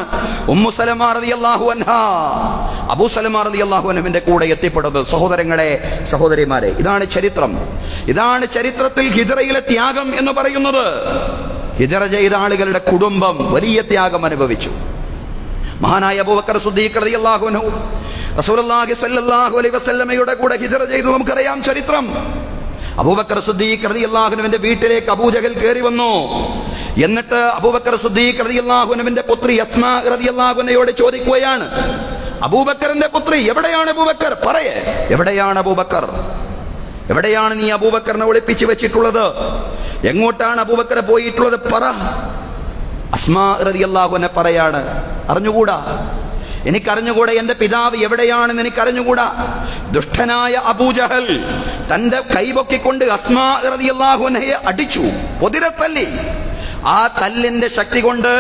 ഉമ്മു സലമ റളിയല്ലാഹു അൻഹാ അബൂ സലമ റളിയല്ലാഹു അൻഹുവിന്റെ കൂടെ എത്തിപ്പെടുന്നത്. സഹോദരങ്ങളെ, സഹോദരിമാരെ, ഇതാണ് ചരിത്രം. ഇതാണ് ചരിത്രത്തിൽ ഹിജ്റയിലെ ത്യാഗം എന്ന് പറയുന്നത്. ഹിജ്റ ചെയ്ത ആളുകളുടെ കുടുംബം വലിയ ത്യാഗം അനുഭവിച്ചു. മഹാനായ അബൂബക്കർ സിദ്ദീഖ് റളിയല്ലാഹു അൻഹു റസൂലുള്ളാഹി സ്വല്ലല്ലാഹു അലൈഹി വസല്ലമയുടെ കൂടെ ഹിജ്റ ചെയ്തു. നമുക്കറിയാം ചരിത്രം. അബൂബക്കർ സിദ്ദീഖ് റളിയല്ലാഹു അൻഹുവിന്റെ വീട്ടിലേക്ക് അബൂജഹൽ കയറി വന്നു. എന്നിട്ട് അബൂബക്കർ സിദ്ദീഖ് റളിയല്ലാഹു അൻഹുവിന്റെ പുത്രി അസ്മാ റളിയല്ലാഹു അൻഹയോട് ചോദിക്കുകയാണ്, അബൂബക്കറിന്റെ പുത്രി എവിടെയാണ്? അബൂബക്കർ പറയേ, എവിടെയാണ് അബൂബക്കർ? എവിടെയാണ് നീ അബൂബക്കറിനെ ഒളിപ്പിച്ചു വെച്ചിട്ടുള്ളത്? എങ്ങോട്ടാണ് അബൂബക്കർ പോയിട്ടുള്ളത്? പറ. അസ്മാ റളിയല്ലാഹു അൻഹ പറയാണ്, അറിഞ്ഞുകൂടാ, എനിക്കറിഞ്ഞുകൂടാ, എന്റെ പിതാവ് എവിടെയാണെന്ന് എനിക്കറിഞ്ഞുകൂടാ. ദുഷ്ടനായ അബൂജഹൽ തന്റെ കൈപൊക്കിക്കൊണ്ട് അസ്മാ റളിയല്ലാഹു അൻഹയെ അടിച്ചു, പൊതിരത്തല്ലി. ആ തല്ലിന്റെ ശക്തി കൊണ്ട്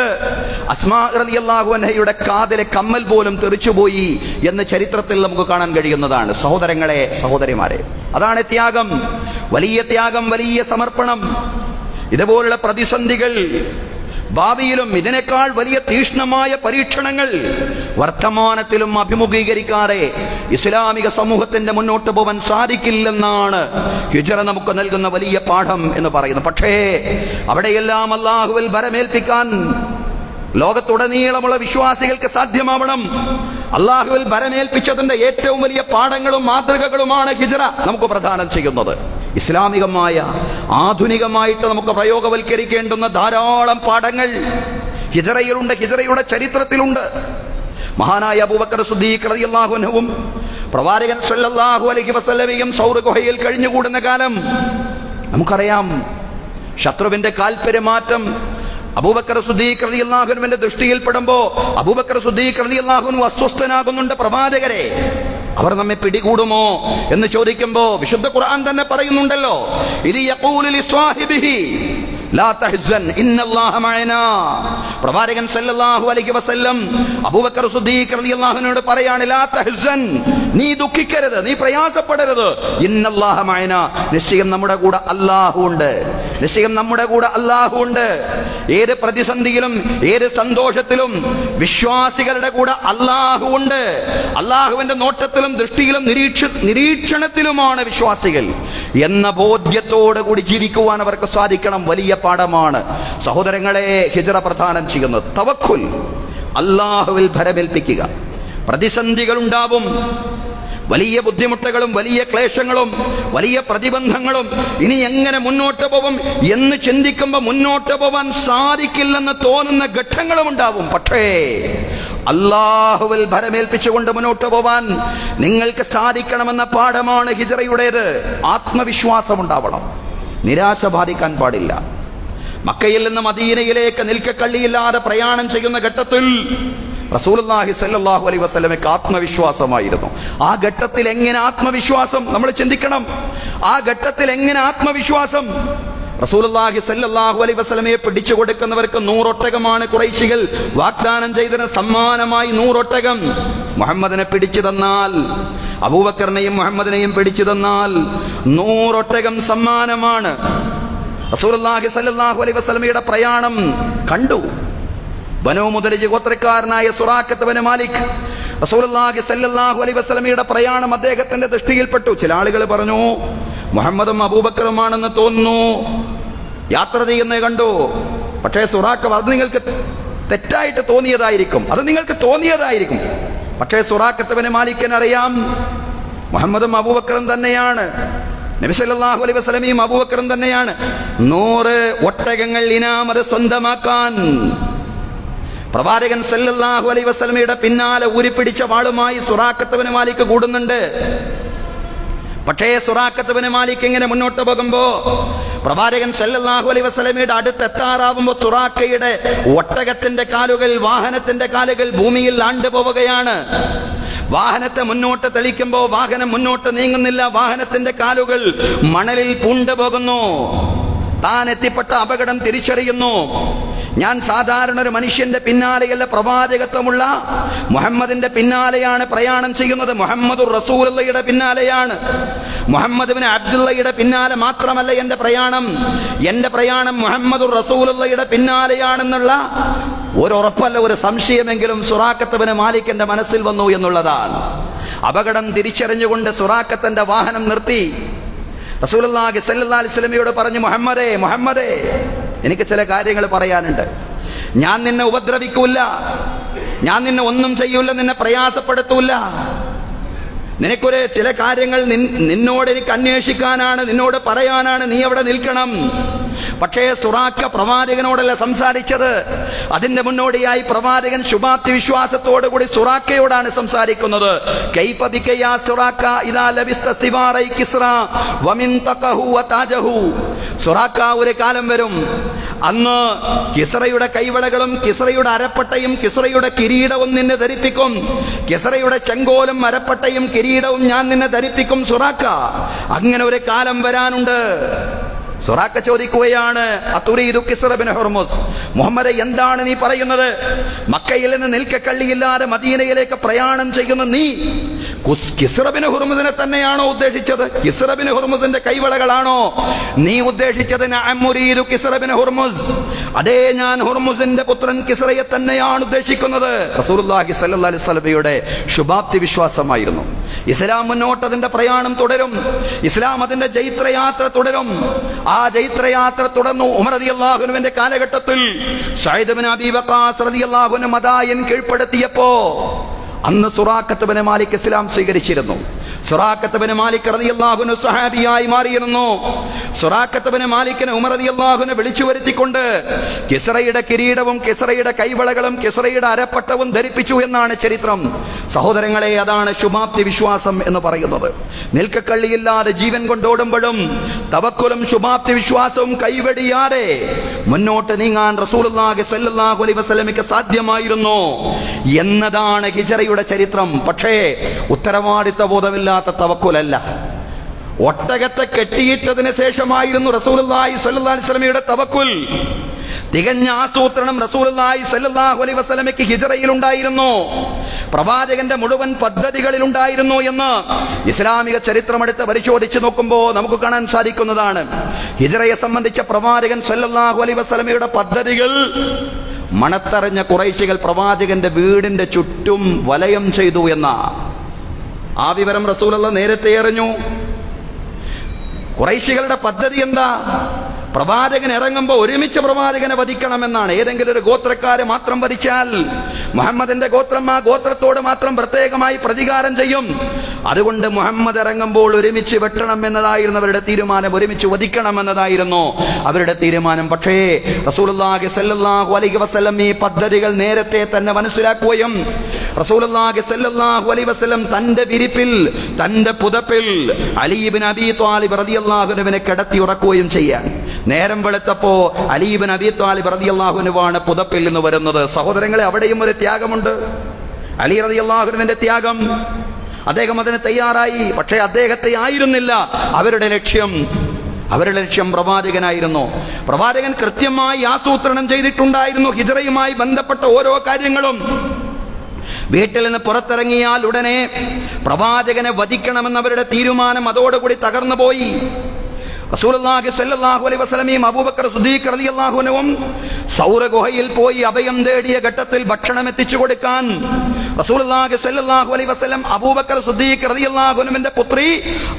അസ്മാ റളിയല്ലാഹു അൻഹയുടെ കാതിലെ കമ്മൽ പോലും തെറിച്ചുപോയി എന്ന് ചരിത്രത്തിൽ നമുക്ക് കാണാൻ കഴിയുന്നതാണ്. സഹോദരങ്ങളെ, സഹോദരിമാരെ, അതാണ് ത്യാഗം, വലിയ സമർപ്പണം. ഇതുപോലുള്ള പ്രതിസന്ധികൾ ഭാവിയിലും ഇതിനേക്കാൾ വലിയ തീക്ഷ്ണമായ പരീക്ഷണങ്ങൾ വർത്തമാനത്തിലും അഭിമുഖീകരിക്കാതെ ഇസ്ലാമിക സമൂഹത്തിന്റെ മുന്നോട്ട് പോകാൻ സാധിക്കില്ലെന്നാണ് ഹിജ്റ നമുക്ക് നൽകുന്ന വലിയ പാഠം എന്ന് പറയുന്നത്. പക്ഷേ അവിടെയെല്ലാം അല്ലാഹുവിൽ ഭരമേൽപ്പിക്കാൻ ലോകത്തുടനീളമുള്ള വിശ്വാസികൾക്ക് സാധ്യമാവണം. അല്ലാഹുവിൽ ഭരമേൽപ്പിച്ചതിന്റെ ഏറ്റവും വലിയ പാഠങ്ങളും മാതൃകകളുമാണ് ഹിജ്റ നമുക്ക് പ്രദാനം ചെയ്യുന്നത്. ഇസ്ലാമികമായ ആധുനികമായിട്ട് നമുക്ക് പ്രയോഗവൽക്കരിക്കേണ്ടുന്ന ധാരാളം പാഠങ്ങൾ ഹിജ്റയിലുണ്ട്, ഹിജ്റയുടെ ചരിത്രത്തിലുണ്ട്. മഹാനായ അബൂബക്കർ സിദ്ദീഖ് റളിയല്ലാഹു അൻഹുവും പ്രവാചകൻ സല്ലല്ലാഹു അലൈഹി വസല്ലമയും സൗർ ഗുഹയിൽ കഴിഞ്ഞുകൂടുന്ന കാലം നമുക്കറിയാം. ശത്രുവിന്റെ കാൽപെരുമാറ്റം അബൂബക്കർ സിദ്ദീഖ് റളിയല്ലാഹു അൻഹുവിന്റെ ദൃഷ്ടിയിൽപ്പെടുമ്പോ അബൂബക്കർ സിദ്ദീഖ് റളിയല്ലാഹു അൻഹു അസ്വസ്ഥനാകുന്നുണ്ട്. പ്രവാചകരെ, അവർ നമ്മെ പിടികൂടുമോ എന്ന് ചോദിക്കുമ്പോ വിശുദ്ധ ഖുർആൻ തന്നെ പറയുന്നുണ്ടല്ലോ, ഇദ് യഖൂലു ലിസ്വാഹിബിഹി ലാ തഹ്സൻ ഇന്നല്ലാഹ മഅനാ. പ്രവാചകൻ സല്ലല്ലാഹു അലൈഹി വസല്ലം അബൂബക്കർ സിദ്ദീഖ് റളിയല്ലാഹു അൻഹുവോട് പറയാണ്, ലാ തഹ്സൻ, നീ ദുഃഖിക്കരുത്, നീ പ്രയാസപ്പെടരുത്, ഇന്നല്ലാഹ മഅനാ, നിശ്ചയം നമ്മുടെ കൂടെ അല്ലാഹു ഉണ്ട്, നിശ്ചയം നമ്മുടെ കൂടെ അല്ലാഹു ഉണ്ട്. ഏത് പ്രതിസന്ധിയിലും ഏത് സന്തോഷത്തിലും വിശ്വാസികളുടെ കൂടെ അല്ലാഹു ഉണ്ട്. അല്ലാഹുവിന്റെ നോട്ടത്തിലും ദൃഷ്ടിയിലും നിരീക്ഷണത്തിലുമാണ് വിശ്വാസികൾ എന്ന ബോധ്യത്തോടു കൂടി ജീവിക്കുവാൻ അവർക്ക് സാധിക്കണം. വലിയ പാഠമാണ് സഹോദരങ്ങളെ ഹിജ്റ പ്രദാനം ചെയ്യുന്നത്. തവക്കുൽ, അല്ലാഹുവിൽ ഭരമേൽപ്പിക്കുക. പ്രതിസന്ധികൾ ഉണ്ടാവും, വലിയ ബുദ്ധിമുട്ടുകളും വലിയ ക്ലേശങ്ങളും വലിയ പ്രതിബന്ധങ്ങളും. ഇനി എങ്ങനെ മുന്നോട്ട് പോകും എന്ന് ചിന്തിക്കുമ്പോൾ മുന്നോട്ട് പോവാൻ സാധിക്കില്ലെന്ന് തോന്നുന്ന ഘട്ടങ്ങളും ഉണ്ടാവും. പക്ഷേ അല്ലാഹുവിൽ ഭരമേൽപ്പിച്ചുകൊണ്ട് മുന്നോട്ട് പോവാൻ നിങ്ങൾക്ക് സാധിക്കണമെന്ന പാഠമാണ് ഹിജ്റയുടേത്. ആത്മവിശ്വാസം ഉണ്ടാവണം, നിരാശ ബാധിക്കാൻ പാടില്ല. മക്കയിൽ നിന്ന് മദീനയിലേക്ക് നിൽക്കക്കള്ളിയില്ലാതെ പ്രയാണം ചെയ്യുന്ന ഘട്ടത്തിൽ റസൂലുള്ളാഹി സ്വല്ലല്ലാഹു അലൈഹി വസല്ലമയ്ക്ക് ആത്മവിശ്വാസമായിരുന്നു. ആ ഘട്ടത്തിൽ എങ്ങനെ ആത്മവിശ്വാസം നമ്മൾ ചിന്തിക്കണം. ആ ഘട്ടത്തിൽ എങ്ങനെ ആത്മവിശ്വാസം? റസൂലുള്ളാഹി സ്വല്ലല്ലാഹു അലൈഹി വസല്ലമയെ പിടിച്ചു കൊടുക്കുന്നവർക്ക് 100 ഒട്ടകമാണ് ഖുറൈശികൾ വാഗ്ദാനം ചെയ്തതിന് സമ്മാനമായി. 100 ഒട്ടകം. മുഹമ്മദിനെ പിടിച്ചു തന്നാൽ, അബൂബക്കറിനെയും മുഹമ്മദിനെയും പിടിച്ചു തന്നാൽ 100 ഒട്ടകം സമ്മാനമാണ്. റസൂലുള്ളാഹി സ്വല്ലല്ലാഹു അലൈഹി വസല്ലമയുടെ പ്രയാണം കണ്ടു. ബനൂ മുദലിജ് ഗോത്രക്കാരനായ സുറാഖത്ത് ബിൻ മാലിക് റസൂലുള്ളാഹി സ്വല്ലല്ലാഹു അലൈഹി വസല്ലമയുടെ പ്രയാണം അദ്ദേഹത്തിന്റെ ദൃഷ്ടിയിൽപ്പെട്ടു. ചില ആളുകൾ പറഞ്ഞു, മുഹമ്മദും അബൂബക്കറുമാണെന്ന് തോന്നുന്നു, യാത്ര ചെയ്യുന്നത് കണ്ടു. പക്ഷേ സുറാഖ്, അത് നിങ്ങൾക്ക് തെറ്റായിട്ട് തോന്നിയതായിരിക്കും, അത് നിങ്ങൾക്ക് തോന്നിയതായിരിക്കും. പക്ഷേ സുറാഖത്ത് ബിൻ മാലിക്കിന് അറിയാം മുഹമ്മദും അബൂബക്കറും തന്നെയാണ്, നബി സല്ലല്ലാഹു അലൈഹി വസല്ലമയും അബൂബക്കറും തന്നെയാണ്. 100 ഒട്ടകങ്ങൾ ഇനാമത് സ്വന്തമാക്കാൻ പ്രവാചകൻ സല്ലല്ലാഹു അലൈഹി വസല്ലമയുടെ പിന്നാലെ ഊരിപ്പിടിച്ച വാളുമായി സുറാഖത്ത് ബിൻ മാലിക് കൂടുന്നുണ്ട്. പക്ഷേ സുറാഖത്ത് ബിൻ മാലിക് ഇങ്ങനെ മുന്നോട്ട് പോകുമ്പോ പ്രവാചകൻ സല്ലല്ലാഹു അലൈഹി വസല്ലമയുടെ അടുത്തെത്താറാവുമ്പോ സുറാഖയുടെ ഒട്ടകത്തിന്റെ കാലുകൾ, വാഹനത്തിന്റെ കാലുകൾ ഭൂമിയിൽ ആണ്ടുപോവുകയാണ്. വാഹനത്തെ മുന്നോട്ട് തെളിക്കുമ്പോ വാഹനം മുന്നോട്ട് നീങ്ങുന്നില്ല, വാഹനത്തിന്റെ കാലുകൾ മണലിൽ പൂണ്ടുപോകുന്നു. താൻ എത്തിപ്പെട്ട അപകടം തിരിച്ചറിയുന്നു. ഞാൻ സാധാരണ ഒരു മനുഷ്യന്റെ പിന്നാലെയല്ല, പ്രവാചകത്വമുള്ള മുഹമ്മദിന്റെ പിന്നാലെയാണ് പ്രയാണം ചെയ്യുന്നത്. മുഹമ്മദുർ റസൂലുള്ളാഹിയുടെ പിന്നാലെയാണ്. മുഹമ്മദ് ബിൻ അബ്ദുള്ളയുടെ പിന്നാലെ മാത്രമല്ല എന്റെ പ്രയാണം മുഹമ്മദുർ റസൂലുള്ളാഹിയുടെ പിന്നാലെയാണെന്നുള്ള ഒരു ഉറപ്പല്ല, ഒരു സംശയമെങ്കിലും സുറാഖത്ത് ബിൻ മാലിക്കിന്റെ മനസ്സിൽ വന്നു എന്നുള്ളതാണ്. അപകടം തിരിച്ചറിഞ്ഞുകൊണ്ട് സുറാഖത്തിന്റെ വാഹനം നിർത്തി റസൂലുള്ളാഹി സ്വല്ലല്ലാഹു അലൈഹി വസല്ലമയോട് പറഞ്ഞു, മുഹമ്മദേ, എനിക്ക് ചില കാര്യങ്ങൾ പറയാനുണ്ട്. ഞാൻ നിന്നെ ഉപദ്രവിക്കൂല, ഞാൻ നിന്നെ ഒന്നും ചെയ്യൂല, നിന്നെ പ്രയാസപ്പെടുത്തൂല. നിനക്കൊരു ചില കാര്യങ്ങൾ നിന്നോട് എനിക്ക് അന്വേഷിക്കാനാണ്, നിന്നോട് പറയാനാണ്, നീ അവിടെ നിൽക്കണം. പക്ഷേ സുറാഖ പ്രവാചകനോടല്ല സംസാരിച്ചത്. അതിന്റെ മുന്നോടിയായി പ്രവാചകൻ ശുഭാപ്തി വിശ്വാസത്തോടു കൂടി സുറാഖയോടാണ് സംസാരിക്കുന്നത്. കൈഫ ബിക യാ സുറാഖ ഇദാ ലബിസ്ത സിവാറൈ കിസ്റ വമിൻ തഖഹു വതാജഹു. സുറാഖ, ഒരു കാലം വരും, അന്ന് കിസ്റയുടെ കൈവളകളും കിസ്റയുടെ അരപ്പട്ടയും കിസ്റയുടെ കിരീടവും നിന്നെ ധരിപ്പിക്കും. കിസ്റയുടെ ചെങ്കോലും അരപ്പട്ടയും കിരീടവും ഞാൻ നിന്നെ ധരിപ്പിക്കും സുറാഖ. അങ്ങനെ ഒരു കാലം വരാനുണ്ട്. സുറാഖ ചോദിക്കുകയാണ്, അതുരീദു കിസ്റ ബിൻ ഹുർമുസ്, മുഹമ്മദേ, എന്താണ് നീ പറയുന്നത്? മക്കയിൽ നിന്ന് നിൽക്കക്കള്ളിയില്ലാതെ മദീനയിലേക്ക് പ്രയാണം ചെയ്യുന്ന നീ കിസ്റ ബിൻ ഹുർമുസിനെ തന്നെയാണോ ഉദ്ദേശിച്ചത്? കിസ്റ ബിൻ ഹുർമുസിന്റെ കൈവളകളാണോ നീ ഉദ്ദേശിച്ചത്? നഅം മുരീദു കിസ്റ ബിൻ ഹുർമുസ്, അതേ ഞാൻ ഹുർമുസിന്റെ പുത്രൻ കിസ്റയെ തന്നെയാണ് ഉദ്ദേശിക്കുന്നത്. റസൂലുള്ളാഹി സ്വല്ലല്ലാഹി അലൈഹി വസല്ലമയുടെ ശുഭാപ്തി വിശ്വാസമായിരുന്നു. ഇസ്ലാം മുന്നോട്ട് അതിന്റെ പ്രയാണം തുടരും. ഇസ്ലാം അതിന്റെ ജൈത്രയാത്ര തുടരും. ആ ജൈത്രയാത്ര തുടർന്നു. ഉമർ റളിയല്ലാഹു അൻഹുവിന്റെ കാലഘട്ടത്തിൽ സഅദ് ഇബ്നു അബീ വഖാസ് റളിയല്ലാഹു അൻഹു മദായിൻ കീഴ്പ്പെടുത്തിയപ്പോ അന്ന് സുറാഖത്ത് ബിൻ മാലിക് ഇസ്ലാം സ്വീകരിച്ചിരുന്നു. സുറാഖത്ത് ബിൻ മാലിക് റളിയല്ലാഹു അൻഹു സ്വഹാബിയായി മാറിയിരുന്നു. സുറാഖത്ത് ബിൻ മാലിക്കിനെ ഉമർ റളിയല്ലാഹു അൻഹു വിളിച്ചു വരുത്തിക്കൊണ്ട് കിസ്റയുടെ കിരീടവും കിസ്റയുടെ കൈവളകളും കിസ്റയുടെ അരപ്പട്ടവും ധരിപ്പിച്ചു എന്നാണ് ചരിത്രം. സഹോദരങ്ങളെ, അതാണ് ശുഭാപ്തി വിശ്വാസം എന്ന് പറയുന്നത്. നിൽക്കക്കള്ളിയില്ലാതെ ജീവൻ കൊണ്ടോടുമ്പോഴും തവക്കുലും ശുഭാപ്തി വിശ്വാസവും കൈവെടിയാതെ മുന്നോട്ട് നീങ്ങാൻ റസൂലുള്ളാഹി സ്വല്ലല്ലാഹു അലൈഹി വസല്ലമയ്ക്ക് സാധ്യമായിരുന്നു എന്നതാണ് ഹിജ്റയുടെ ചരിത്രം. പക്ഷേ ഉത്തരവാദിത്ത ബോധമില്ലാത്ത തവക്കുലല്ല. ഒട്ടകത്തെ കെട്ടിയിട്ടതിന് ശേഷമായിരുന്നു റസൂലുള്ളാഹി സ്വല്ലല്ലാഹു അലൈഹി വസല്ലമയുടെ തവക്കുൽ. തികഞ്ഞ ആസൂത്രണം റസൂലുള്ളാഹി സ്വല്ലല്ലാഹു അലൈഹി വസല്ലമയ്ക്ക് ഹിജ്റയിൽ ഉണ്ടായിരുന്നു. പ്രവാചകന്റെ മുഴുവൻ പദ്ധതികളിൽ ഉണ്ടായിരുന്നു എന്ന് ഇസ്ലാമിക ചരിത്രമെടുത്ത് പരിശോധിച്ച് നോക്കുമ്പോൾ നമുക്ക് കാണാൻ സാധിക്കുന്നതാണ്. ഹിജ്റയെ സംബന്ധിച്ച പ്രവാചകൻ സ്വല്ലല്ലാഹു അലൈഹി വസല്ലമയുടെ പദ്ധതികൾ മണത്തറിഞ്ഞ ഖുറൈശികൾ പ്രവാചകന്റെ വീടിന്റെ ചുറ്റും വലയം ചെയ്തു എന്ന ആ വിവരം റസൂലുള്ളാഹി നേരത്തെ അറിഞ്ഞു. ഖുറൈശികളുടെ പദ്ധതി എന്താ? പ്രവാചകൻ ഇറങ്ങുമ്പോൾ ഒരുമിച്ച് പ്രവാചകനെ വധിക്കണമെന്നാണ്. ഏതെങ്കിലും ഒരു ഗോത്രക്കാരെ മാത്രം വധിച്ചാൽ മുഹമ്മദിന്റെ ഗോത്രം ആ ഗോത്രത്തോട് മാത്രം പ്രത്യേകമായി പ്രതികാരം ചെയ്യും. അതുകൊണ്ട് മുഹമ്മദ് ഇറങ്ങുമ്പോൾ ഒരുമിച്ച് വെട്ടണം എന്നതായിരുന്നു അവരുടെ തീരുമാനം, ഒരുമിച്ച് വധിക്കണം എന്നതായിരുന്നു അവരുടെ തീരുമാനം. പക്ഷേ റസൂലുള്ളാഹി സ്വല്ലല്ലാഹു അലൈഹി വസല്ലം ഈ പദ്ധതികൾ നേരത്തെ തന്നെ മനസ്സിലാക്കുകയും റസൂലുള്ളാഹി സ്വല്ലല്ലാഹു അലൈഹി വസല്ലം തന്റെ വിരിപ്പിൽ, തന്റെ പുതപ്പിൽ അലി ഇബ്നു അബീ ത്വാലിബ് റളിയല്ലാഹു അൻഹുവിനെ കിടത്തി ഉറക്കുകയും ചെയ്യാൻ നേരം വെളുത്തപ്പോ അലി ഇബ്നു അബീ ത്വാലിബ് റളിയല്ലാഹു അൻഹുവാണ് പുതപ്പിൽ നിന്ന് വരുന്നത്. സഹോദരങ്ങളെ, അവിടെയും ഒരു ത്യാഗമുണ്ട്. അലി റളിയല്ലാഹു അൻഹുവിന്റെ ത്യാഗം, അദ്ദേഹം അതിന് തയ്യാറായി. പക്ഷേ അദ്ദേഹത്തെ ആയിരുന്നില്ല അവരുടെ ലക്ഷ്യം. അവരുടെ ലക്ഷ്യം പ്രവാചകനായിരുന്നു. പ്രവാചകൻ കൃത്യമായി ആസൂത്രണം ചെയ്തിട്ടുണ്ടായിരുന്നു ഹിജ്റയുമായി ബന്ധപ്പെട്ട ഓരോ കാര്യങ്ങളും. വീട്ടിൽ നിന്ന് പുറത്തിറങ്ങിയാൽ ഉടനെ പ്രവാചകനെ വധിക്കണമെന്ന് അവരുടെ തീരുമാനം അതോടുകൂടി തകർന്നു പോയി. റസൂലുള്ളാഹി സ്വല്ലല്ലാഹു അലൈഹി വസല്ലമയും അബൂബക്കർ സിദ്ദീഖ് റളിയല്ലാഹു അൻഹുവും സൗറ ഗുഹയിൽ പോയി അഭയം തേടിയ ഘട്ടത്തിൽ ഭക്ഷണം എത്തിച്ചു കൊടുക്കാൻ റസൂലുള്ളാഹി സ്വല്ലല്ലാഹു അലൈഹി വസല്ലം അബൂബക്കർ സിദ്ദീഖ് റളിയല്ലാഹു അൻഹുവിന്റെ പുത്രി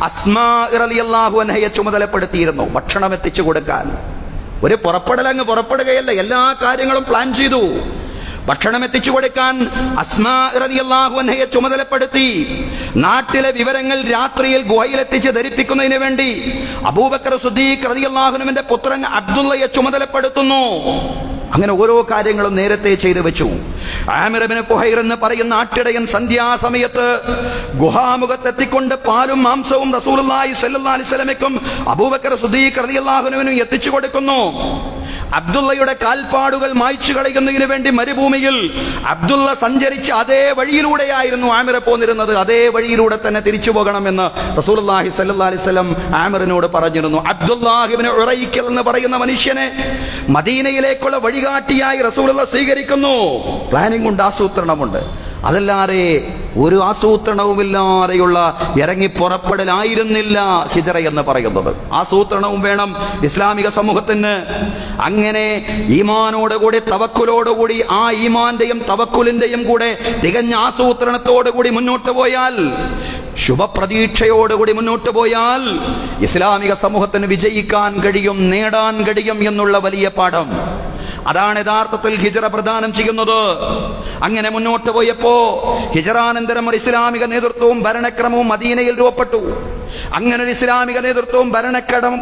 അസ്മാ റളിയല്ലാഹു അൻഹയെ ചുമതലപ്പെടുത്തിയിരുന്നു ഭക്ഷണം എത്തിച്ചു കൊടുക്കാൻ. ഒരു പുറപ്പെടലങ്ങ് പുറപ്പെടുകയല്ല, എല്ലാ കാര്യങ്ങളും പ്ലാൻ ചെയ്തു. ഭക്ഷണം എത്തിച്ചു കൊടുക്കാൻ അസ്മാ റളിയല്ലാഹു അൻഹയെ ചുമതലപ്പെടുത്തി. നാട്ടിലെ വിവരങ്ങൾ രാത്രിയിൽ ഗുഹയിലെത്തിച്ച് ധരിപ്പിക്കുന്നതിന് വേണ്ടി അബൂബക്കർ സിദ്ദീഖ് റളിയല്ലാഹു അൻഹുവിന്റെ പുത്രൻ അബ്ദുള്ളയെ ചുമതലപ്പെടുത്തുന്നു. അങ്ങനെ ഓരോ കാര്യങ്ങളും നേരത്തെ ചെയ്തു വെച്ചു. ആമിർ ഇബ്നു ഫുഹൈർ എന്ന് പറയുന്ന ആട്ടിടയൻ സന്ധ്യാസമയത്ത് ഗുഹാമുഖത്തെത്തിക്കൊണ്ട് പാലും മാംസവും റസൂലുള്ളാഹി സ്വല്ലല്ലാഹു അലൈഹി വസല്ലമയ്ക്കും അബൂബക്കർ സിദ്ദീഖ് റളിയല്ലാഹു അൻഹുവിനും എത്തിച്ചു കൊടുക്കുന്നു. അബ്ദുള്ളയുടെ കാൽപ്പാടുകൾ മായ്ച്ചു കളയുന്നതിന് വേണ്ടി മരുഭൂമിയിൽ അബ്ദുള്ള സഞ്ചരിച്ച് അതേ വഴിയിലൂടെയായിരുന്നു ആമിർ പോന്നിരുന്നത്. അതേ വഴിയിലൂടെ തന്നെ തിരിച്ചു പോകണമെന്ന് റസൂലുള്ളാഹി സ്വല്ലല്ലാഹു അലൈഹി വസല്ലം ആമിറിനോട് പറഞ്ഞിരുന്നു. അബ്ദുല്ലാഹ് ഇബ്നു ഉറൈഖ് എന്ന് പറയുന്ന മനുഷ്യനെ മദീനയിലേക്കുള്ള വഴികാട്ടിയായി റസൂലുള്ളാഹി സ്വീകരിക്കുന്നു. പ്ലാനിംഗ് ഉണ്ട്, ആസൂത്രണമുണ്ട്. അതല്ലാതെ ഒരു ആസൂത്രണവുമില്ലാതെയുള്ള ഇറങ്ങി പുറപ്പെടലായിരുന്നില്ല ഹിജ്റ എന്ന് പറയുന്നത്. ആസൂത്രണവും വേണം ഇസ്ലാമിക സമൂഹത്തിന്. അങ്ങനെ ഈമാനോടുകൂടി തവക്കുലോടുകൂടി ആ ഈമാന്റെയും തവക്കുലിന്റെയും കൂടെ തികഞ്ഞ ആസൂത്രണത്തോടുകൂടി മുന്നോട്ട് പോയാൽ, ശുഭപ്രതീക്ഷയോടുകൂടി മുന്നോട്ട് പോയാൽ ഇസ്ലാമിക സമൂഹത്തിന് വിജയിക്കാൻ കഴിയും, നേടാൻ കഴിയും എന്നുള്ള വലിയ പാഠം. അതാണ് യഥാർത്ഥത്തിൽ ഹിജ്റ പ്രദാനം ചെയ്യുന്നത്. അങ്ങനെ മുന്നോട്ട് പോയപ്പോ ഹിജ്റാനന്തരം ഒരു ഇസ്ലാമിക നേതൃത്വവും ഭരണക്രമവും മദീനയിൽ രൂപപ്പെട്ടു. അങ്ങനെ ഒരു ഇസ്ലാമിക നേതൃത്വവും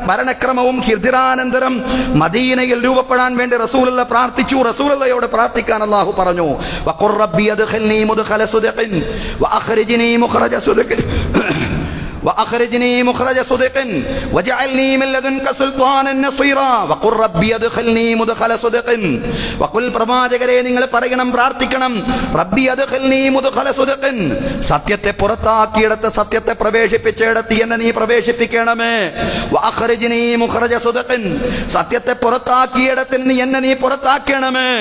ഭരണക്രമവും ഹിജ്റാനന്തരം മദീനയിൽ രൂപപ്പെടാൻ വേണ്ടി റസൂലുള്ളാഹി പ്രാർത്ഥിച്ചു. റസൂലുള്ളാഹിയോട് പ്രാർത്ഥിക്കാൻ അല്ലാഹു പറഞ്ഞു, വഖുർ റബ്ബി അദ്ഖിൽനി മുദ്ഖല സുദ്ഖിൻ വഅഖ്രിജ്നി മുഖ്റജ സുദ്ഖിൻ വഅഖ്രിജ്നി മുഖ്റജ സുദ്ഖിൻ വജഅൽനി മിൻ ലദുൻക സുൽത്താനൻ നസീറാ വഖുർ റബ്ബി അദ്ഖിൽനി മുദ്ഖല സുദ്ഖിൻ. വഖുൽ, പ്രവാചകരെ നിങ്ങൾ പറയണം, പ്രാർത്ഥിക്കണം, റബ്ബി അദ്ഖിൽനി മുദ്ഖല സുദ്ഖിൻ, സത്യത്തെ പുറത്താക്കിയിടത്ത് സത്യത്തെ പ്രവേശിപ്പിച്ചിടത്ത് എന്നെ നീ പ്രവേശിപ്പിക്കണമേ. വഅഖ്രിജ്നി മുഖ്റജ സുദ്ഖിൻ, സത്യത്തെ പുറത്താക്കിയിടത്ത് എന്നെ നീ പുറത്താക്കണമേ.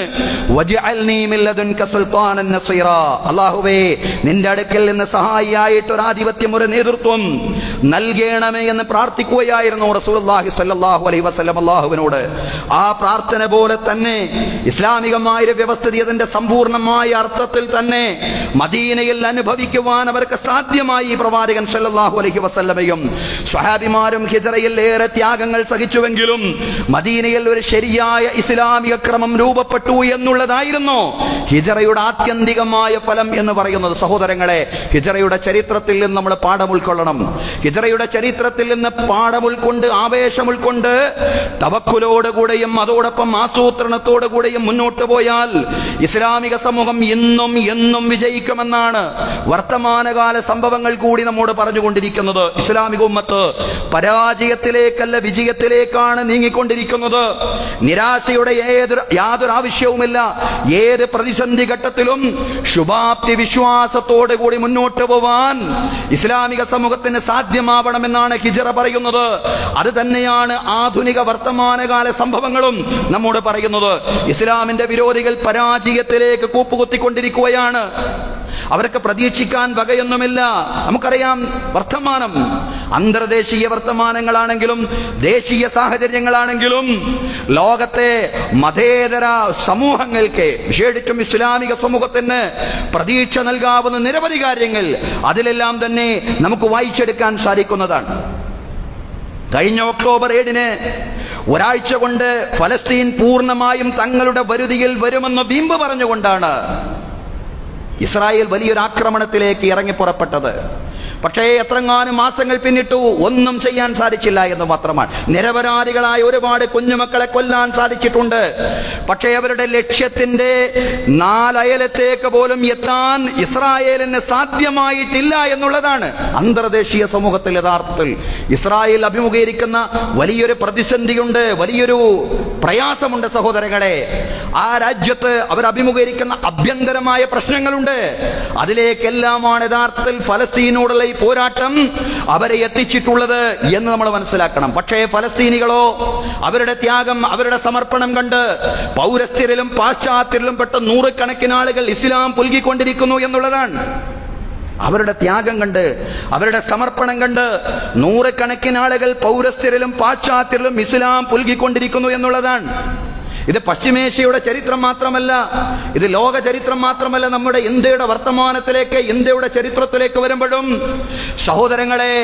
വജഅൽനി മിൻ ലദുൻക സുൽത്താനൻ നസീറാ, അല്ലാഹുവേ നിന്റെ അടുക്കൽ നിന്ന് സഹായിയായിട്ട് ഒരു ആധിപത്യം, ഒരു നേതൃത്വം നൽകണമേ എന്ന് പ്രാർത്ഥിക്കുകയായിരുന്നു റസൂലുള്ളാഹി സ്വല്ലല്ലാഹു അലൈഹി വസല്ലം അല്ലാഹുവിനോട്. ആ പ്രാർത്ഥന പോലെ തന്നെ ഇസ്ലാമികമായ ഒരു വ്യവസ്ഥിതി അതിന്റെ സമ്പൂർണമായ അർത്ഥത്തിൽ തന്നെ മദീനയിൽ അനുഭവിക്കുവാൻ അവർക്ക് സാധ്യമായി. പ്രവാചകൻ സ്വല്ലല്ലാഹു അലൈഹി വസല്ലമയും സ്വഹാബിമാരും ഹിജ്റയിൽ ഏറെ ത്യാഗങ്ങൾ സഹിച്ചുവെങ്കിലും മദീനയിൽ ഒരു ശരിയായ ഇസ്ലാമിക ക്രമം രൂപപ്പെട്ടു എന്നുള്ളതായിരുന്നു ഹിജ്റയുടെ ആത്യന്തികമായ ഫലം എന്ന് പറയുന്നത്. സഹോദരങ്ങളെ, ഹിജ്റയുടെ ചരിത്രത്തിൽ നിന്ന് നമ്മൾ പാഠം ഉൾക്കൊള്ളണം. ഹിജ്റയുടെ ചരിത്രത്തിൽ നിന്ന് പാഠം ഉൾക്കൊണ്ട്, ആവേശം ഉൾക്കൊണ്ട്, തവക്കുലോടുകൂടെയും അതോടൊപ്പം ആസൂത്രണത്തോടുകൂടെയും മുന്നോട്ട് പോയാൽ ഇസ്ലാമിക സമൂഹം എന്നും എന്നും വിജയിക്കുമെന്നാണ് വർത്തമാനകാല സംഭവങ്ങൾ കൂടി നമ്മോട് പറഞ്ഞുകൊണ്ടിരിക്കുന്നത്. ഇസ്ലാമിക ഉമ്മത്ത് പരാജയത്തിലേക്കല്ല വിജയത്തിലേക്കാണ് നീങ്ങിക്കൊണ്ടിരിക്കുന്നത്. നിരാശയുടെ യാതൊരു ആവശ്യവുമില്ല. ഏത് പ്രതിസന്ധി ഘട്ടത്തിലും ശുഭാപ്തി വിശ്വാസത്തോടു കൂടി മുന്നോട്ട് പോവാൻ ഇസ്ലാമിക സമൂഹത്തിന് സാധ്യമാവണമെന്നാണ് ഹിജ്റ പറയുന്നത്. അത് തന്നെയാണ് ആധുനിക വർത്തമാനകാല സംഭവങ്ങളും നമ്മോട് പറയുന്നത്. ഇസ്ലാമിന്റെ വിരോധികൾ പരാജയത്തിലേക്ക് കൂപ്പുകുത്തിക്കൊണ്ടിരിക്കുകയാണ്. അവർക്ക് പ്രതീക്ഷിക്കാൻ വകയൊന്നുമില്ല. നമുക്കറിയാം, വർത്തമാനം, അന്തർദേശീയ വർത്തമാനങ്ങളാണെങ്കിലും ദേശീയ സാഹചര്യങ്ങളാണെങ്കിലും ലോകത്തെ മതേതര സമൂഹങ്ങൾക്ക്, വിശേഷിച്ചും ഇസ്ലാമിക സമൂഹത്തിന് പ്രതീക്ഷ നൽകാവുന്ന നിരവധി കാര്യങ്ങൾ അതിലെല്ലാം തന്നെ നമുക്ക് വായിച്ചെടുക്കാൻ സാധിക്കുന്നതാണ്. കഴിഞ്ഞ ഒക്ടോബർ 7-ന് ഒരാഴ്ച കൊണ്ട് ഫലസ്തീൻ പൂർണ്ണമായും തങ്ങളുടെ വരുതിയിൽ വരുമെന്ന് വീമ്പ് പറഞ്ഞുകൊണ്ടാണ് ഇസ്രായേൽ വലിയൊരു ആക്രമണത്തിലേക്ക് ഇറങ്ങി പുറപ്പെട്ടത്. പക്ഷേ എത്രങ്ങാനും മാസങ്ങൾ പിന്നിട്ടു, ഒന്നും ചെയ്യാൻ സാധിച്ചില്ല എന്ന് മാത്രമാണ്. നിരപരാധികളായ ഒരുപാട് കുഞ്ഞുമക്കളെ കൊല്ലാൻ സാധിച്ചിട്ടുണ്ട്. പക്ഷേ അവരുടെ ലക്ഷ്യത്തിന്റെ നാലയലത്തേക്ക് പോലും എത്താൻ ഇസ്രായേലിന് സാധ്യമായിട്ടില്ല എന്നുള്ളതാണ് അന്തർദേശീയ സമൂഹത്തിൽ യഥാർത്ഥത്തിൽ ഇസ്രായേൽ അഭിമുഖീകരിക്കുന്ന വലിയൊരു പ്രതിസന്ധിയുണ്ട്, വലിയൊരു പ്രയാസമുണ്ട് സഹോദരങ്ങളെ. ആ രാജ്യത്ത് അവർ അഭിമുഖീകരിക്കുന്ന ആഭ്യന്തരമായ പ്രശ്നങ്ങളുണ്ട്. അതിലേക്കെല്ലാമാണ് യഥാർത്ഥത്തിൽ ഫലസ്തീനോടുള്ള ഈ പോരാട്ടം അവരെ എത്തിച്ചിട്ടുള്ളത് എന്ന് നമ്മൾ മനസ്സിലാക്കണം. പക്ഷേ ഫലസ്തീനികളോ അവരുടെ ത്യാഗം, അവരുടെ സമർപ്പണം കണ്ട് പൗരസ്ത്യരിലും പാശ്ചാത്യരിലും പെട്ട നൂറുകണക്കിന് ആളുകൾ ഇസ്ലാം പുൽകിക്കൊണ്ടിരിക്കുന്നു എന്നുള്ളതാണ്. അവരുടെ ത്യാഗം കണ്ട്, അവരുടെ സമർപ്പണം കണ്ട് നൂറുകണക്കിന് ആളുകൾ പൗരസ്ത്യരിലും പാശ്ചാത്യരിലും ഇസ്ലാം പുൽകിക്കൊണ്ടിരിക്കുന്നു എന്നുള്ളതാണ്. ഇത് പശ്ചിമേഷ്യയുടെ ചരിത്രം മാത്രമല്ല, ഇത് ലോക ചരിത്രം മാത്രമല്ല. നമ്മുടെ ഇന്ത്യയുടെ വർത്തമാനത്തിലേക്ക്, ഇന്ത്യയുടെ ചരിത്രത്തിലേക്ക് വരുമ്പോഴും സഹോദരങ്ങളെ,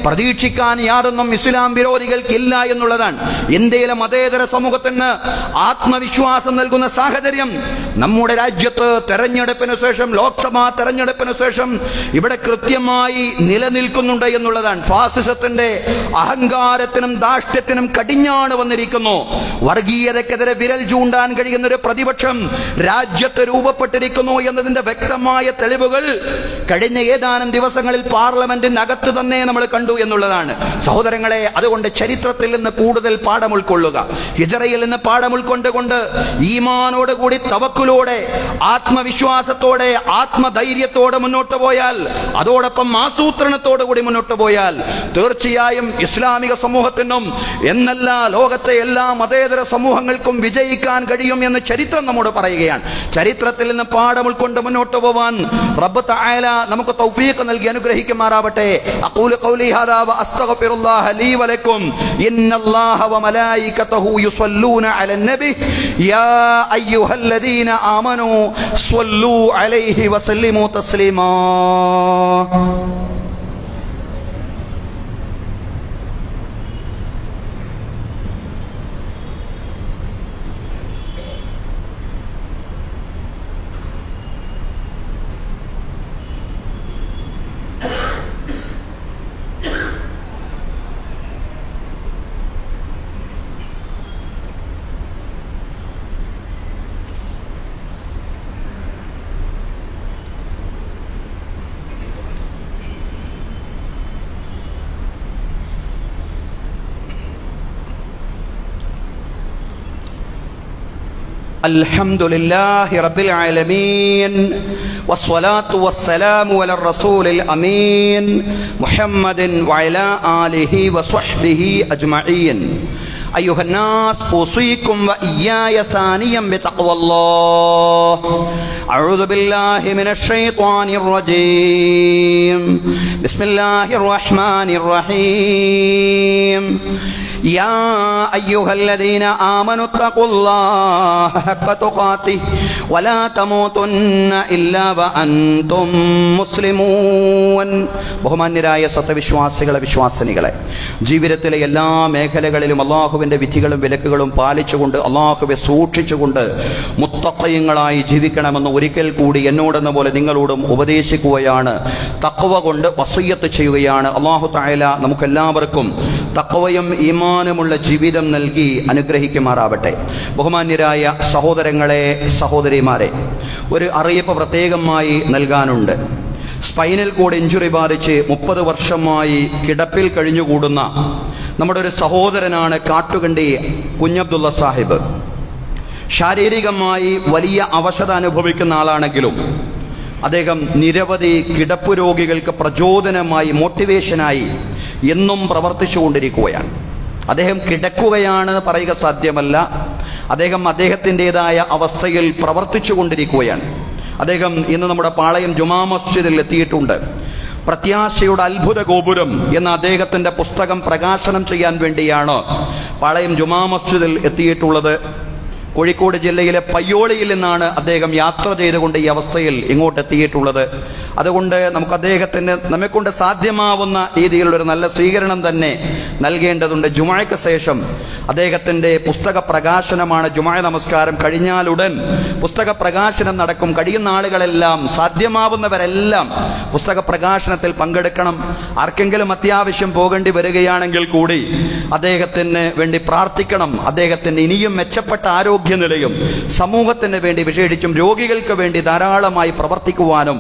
പ്രതീക്ഷിക്കാൻ യാതൊന്നും ഇസ്ലാം വിരോധികൾക്കില്ല എന്നുള്ളതാണ്. ഇന്ത്യയിലെ മതേതര സമൂഹത്തിന് ആത്മവിശ്വാസം നൽകുന്ന സാഹചര്യം നമ്മുടെ രാജ്യത്ത് തെരഞ്ഞെടുപ്പിന് ശേഷം, ലോക്സഭാ തെരഞ്ഞെടുപ്പിന് ശേഷം ഇവിടെ കൃത്യമായി നിലനിൽക്കുന്നുണ്ട് എന്നുള്ളതാണ്. ഫാസിസത്തിന്റെ അഹങ്കാരത്തിനും ധാർഷ്ട്യത്തിനും കടിഞ്ഞാണ് വന്നിരിക്കുന്നു. വർഗീയതക്കെതിരെ വിരൽ ചൂണ്ടാൻ കഴിയുന്ന ഒരു പ്രതിപക്ഷം രാജ്യത്ത് രൂപപ്പെട്ടിരിക്കുന്നു എന്നതിന്റെ വ്യക്തമായ തെളിവുകൾ കഴിഞ്ഞ ഏതാനും ദിവസങ്ങളിൽ പാർലമെന്റിനകത്ത് തന്നെ നമ്മൾ കണ്ടു എന്നുള്ളതാണ്. സഹോദരങ്ങളെ, അതുകൊണ്ട് ചരിത്രത്തിൽ നിന്ന് കൂടുതൽ പാഠം ഉൾക്കൊള്ളുക. ഹിജ്റയിൽ നിന്ന് പാഠം ഉൾക്കൊണ്ടുകൊണ്ട് ഈമാനോടുകൂടി, തവക്കുലോടെ, ആത്മവിശ്വാസത്തോടെ, ആത്മധൈര്യത്തോടെ മുന്നോട്ട് പോയാൽ, അതോടൊപ്പം ആസൂത്രണത്തോടു കൂടി മുന്നോട്ട് പോയാൽ തീർച്ചയായും ഇസ്ലാമിക സമൂഹത്തിനും എന്നല്ല ലോകത്തെ എല്ലാ മതേതര സമൂഹങ്ങൾക്കും വിജയിക്കാൻ കഴിയും എന്ന് ചരിത്രം നമ്മോട് പറയുകയാണ്. ചരിത്രത്തിൽ നിന്ന് പാഠം ഉൾക്കൊണ്ട് മുന്നോട്ട് പോവാൻ റബ്ബ് തആല നമുക്ക് തൗഫീഖ് നൽകി അനുഗ്രഹിക്കുമാറാവട്ടെ. അഖൂലു ഖൗലി ഹാദാ വ അസ്തഗ്ഫിറുല്ലാഹ ലീ വലക്കും. ഇന്നല്ലാഹ വ മലായികതഹു യുസല്ലൂന അലൻ നബി യാ അയ്യുഹല്ലദീന ആമനൂ സ്വല്ലൂ അലൈഹി വസല്ലിമൂ തസ്ലീമാ. അൽഹംദുലില്ലാഹി റബ്ബിൽ ആലമീൻ വസ്സലാത്തു വസ്സലാമു അലാ റസൂലിൽ അമീൻ മുഹമ്മദിൻ വഅലാ ആലിഹി വസ്വഹ്ബിഹി അജ്മഈൻ. أيها الناس أوصيكم وإياي ثانيا بتقوى الله. أعوذ بالله من الشيطان الرجيم. بسم الله الرحمن الرحيم. يا أيها الذين آمنوا اتقوا الله حق تقاته ولا تموتن إلا وأنتم مسلمون. ബഹുമാന്യരായ സത്യവിശ്വാസികളെ, വിശ്വാസിനികളെ, ജീവിതത്തിലെ എല്ലാ മേഖലകളിലും അള്ളാഹുവിൻ്റെ വിധികളും വിലക്കുകളും പാലിച്ചുകൊണ്ട് അള്ളാഹുവെ സൂക്ഷിച്ചുകൊണ്ട് മുത്തഖീങ്ങളായി ജീവിക്കണമെന്ന് ഒരിക്കൽ കൂടി എന്നോടെന്ന പോലെ നിങ്ങളോടും ഉപദേശിക്കുകയാണ്. തഖ്വ കൊണ്ട് വസിയ്യത്ത് ചെയ്യുകയാണ്. അള്ളാഹു തആല നമുക്കെല്ലാവർക്കും തഖ്വയും ഈമാനുമുള്ള ജീവിതം നൽകി അനുഗ്രഹിക്കുമാറാവട്ടെ. ബഹുമാന്യരായ സഹോദരങ്ങളെ, സഹോദരിമാരെ, ഒരു അറിയിപ്പ് പ്രത്യേകമായി നൽകാനുണ്ട്. സ്പൈനൽ കോഡ് ഇഞ്ചുറി ബാധിച്ച് 30 വർഷമായി കിടപ്പിൽ കഴിഞ്ഞുകൂടുന്ന നമ്മുടെ ഒരു സഹോദരനാണ് കാട്ടുകണ്ടി കുഞ്ഞബ്ദുള്ള സാഹിബ്. ശാരീരികമായി വലിയ അവശത അനുഭവിക്കുന്ന ആളാണെങ്കിലും അദ്ദേഹം നിരവധി കിടപ്പ് രോഗികൾക്ക് പ്രചോദനമായി, മോട്ടിവേഷനായി എന്നും പ്രവർത്തിച്ചു കൊണ്ടിരിക്കുകയാണ്. അദ്ദേഹം കിടക്കുകയാണ് പറയുക സാധ്യമല്ല. അദ്ദേഹത്തിൻ്റെതായ അവസ്ഥയിൽ പ്രവർത്തിച്ചു കൊണ്ടിരിക്കുകയാണ്. അദ്ദേഹം ഇന്ന് നമ്മുടെ പാളയം ജുമാ മസ്ജിദിൽ എത്തിയിട്ടുണ്ട്. പ്രത്യാശയുടെ അത്ഭുത ഗോപുരം എന്ന അദ്ദേഹത്തിൻ്റെ പുസ്തകം പ്രകാശനം ചെയ്യാൻ വേണ്ടിയാണ് പാളയം ജുമാ മസ്ജിദിൽ എത്തിയിട്ടുള്ളത്. കോഴിക്കോട് ജില്ലയിലെ പയ്യോളിയിൽ നിന്നാണ് അദ്ദേഹം യാത്ര ചെയ്തുകൊണ്ട് ഈ അവസ്ഥയിൽ ഇങ്ങോട്ട് എത്തിയിട്ടുള്ളത്. അതുകൊണ്ട് നമുക്ക് അദ്ദേഹത്തിന് നമ്മെക്കൊണ്ട് സാധ്യമാവുന്ന രീതിയിലുള്ളൊരു നല്ല സ്വീകരണം തന്നെ നൽകേണ്ടതുണ്ട്. ജുമായ്ക്ക് ശേഷം അദ്ദേഹത്തിൻ്റെ പുസ്തക പ്രകാശനമാണ്. ജുമാ നമസ്കാരം കഴിഞ്ഞാലുടൻ പുസ്തക പ്രകാശനം നടക്കും. കഴിയുന്ന ആളുകളെല്ലാം, സാധ്യമാവുന്നവരെല്ലാം പുസ്തക പ്രകാശനത്തിൽ പങ്കെടുക്കണം. ആർക്കെങ്കിലും അത്യാവശ്യം പോകേണ്ടി വരികയാണെങ്കിൽ കൂടി അദ്ദേഹത്തിന് വേണ്ടി പ്രാർത്ഥിക്കണം. അദ്ദേഹത്തിന് ഇനിയും മെച്ചപ്പെട്ട ആരോഗ്യനിലയും സമൂഹത്തിന് വേണ്ടി, വിശേഷിച്ചും രോഗികൾക്ക് വേണ്ടി ധാരാളമായി പ്രവർത്തിക്കുവാനും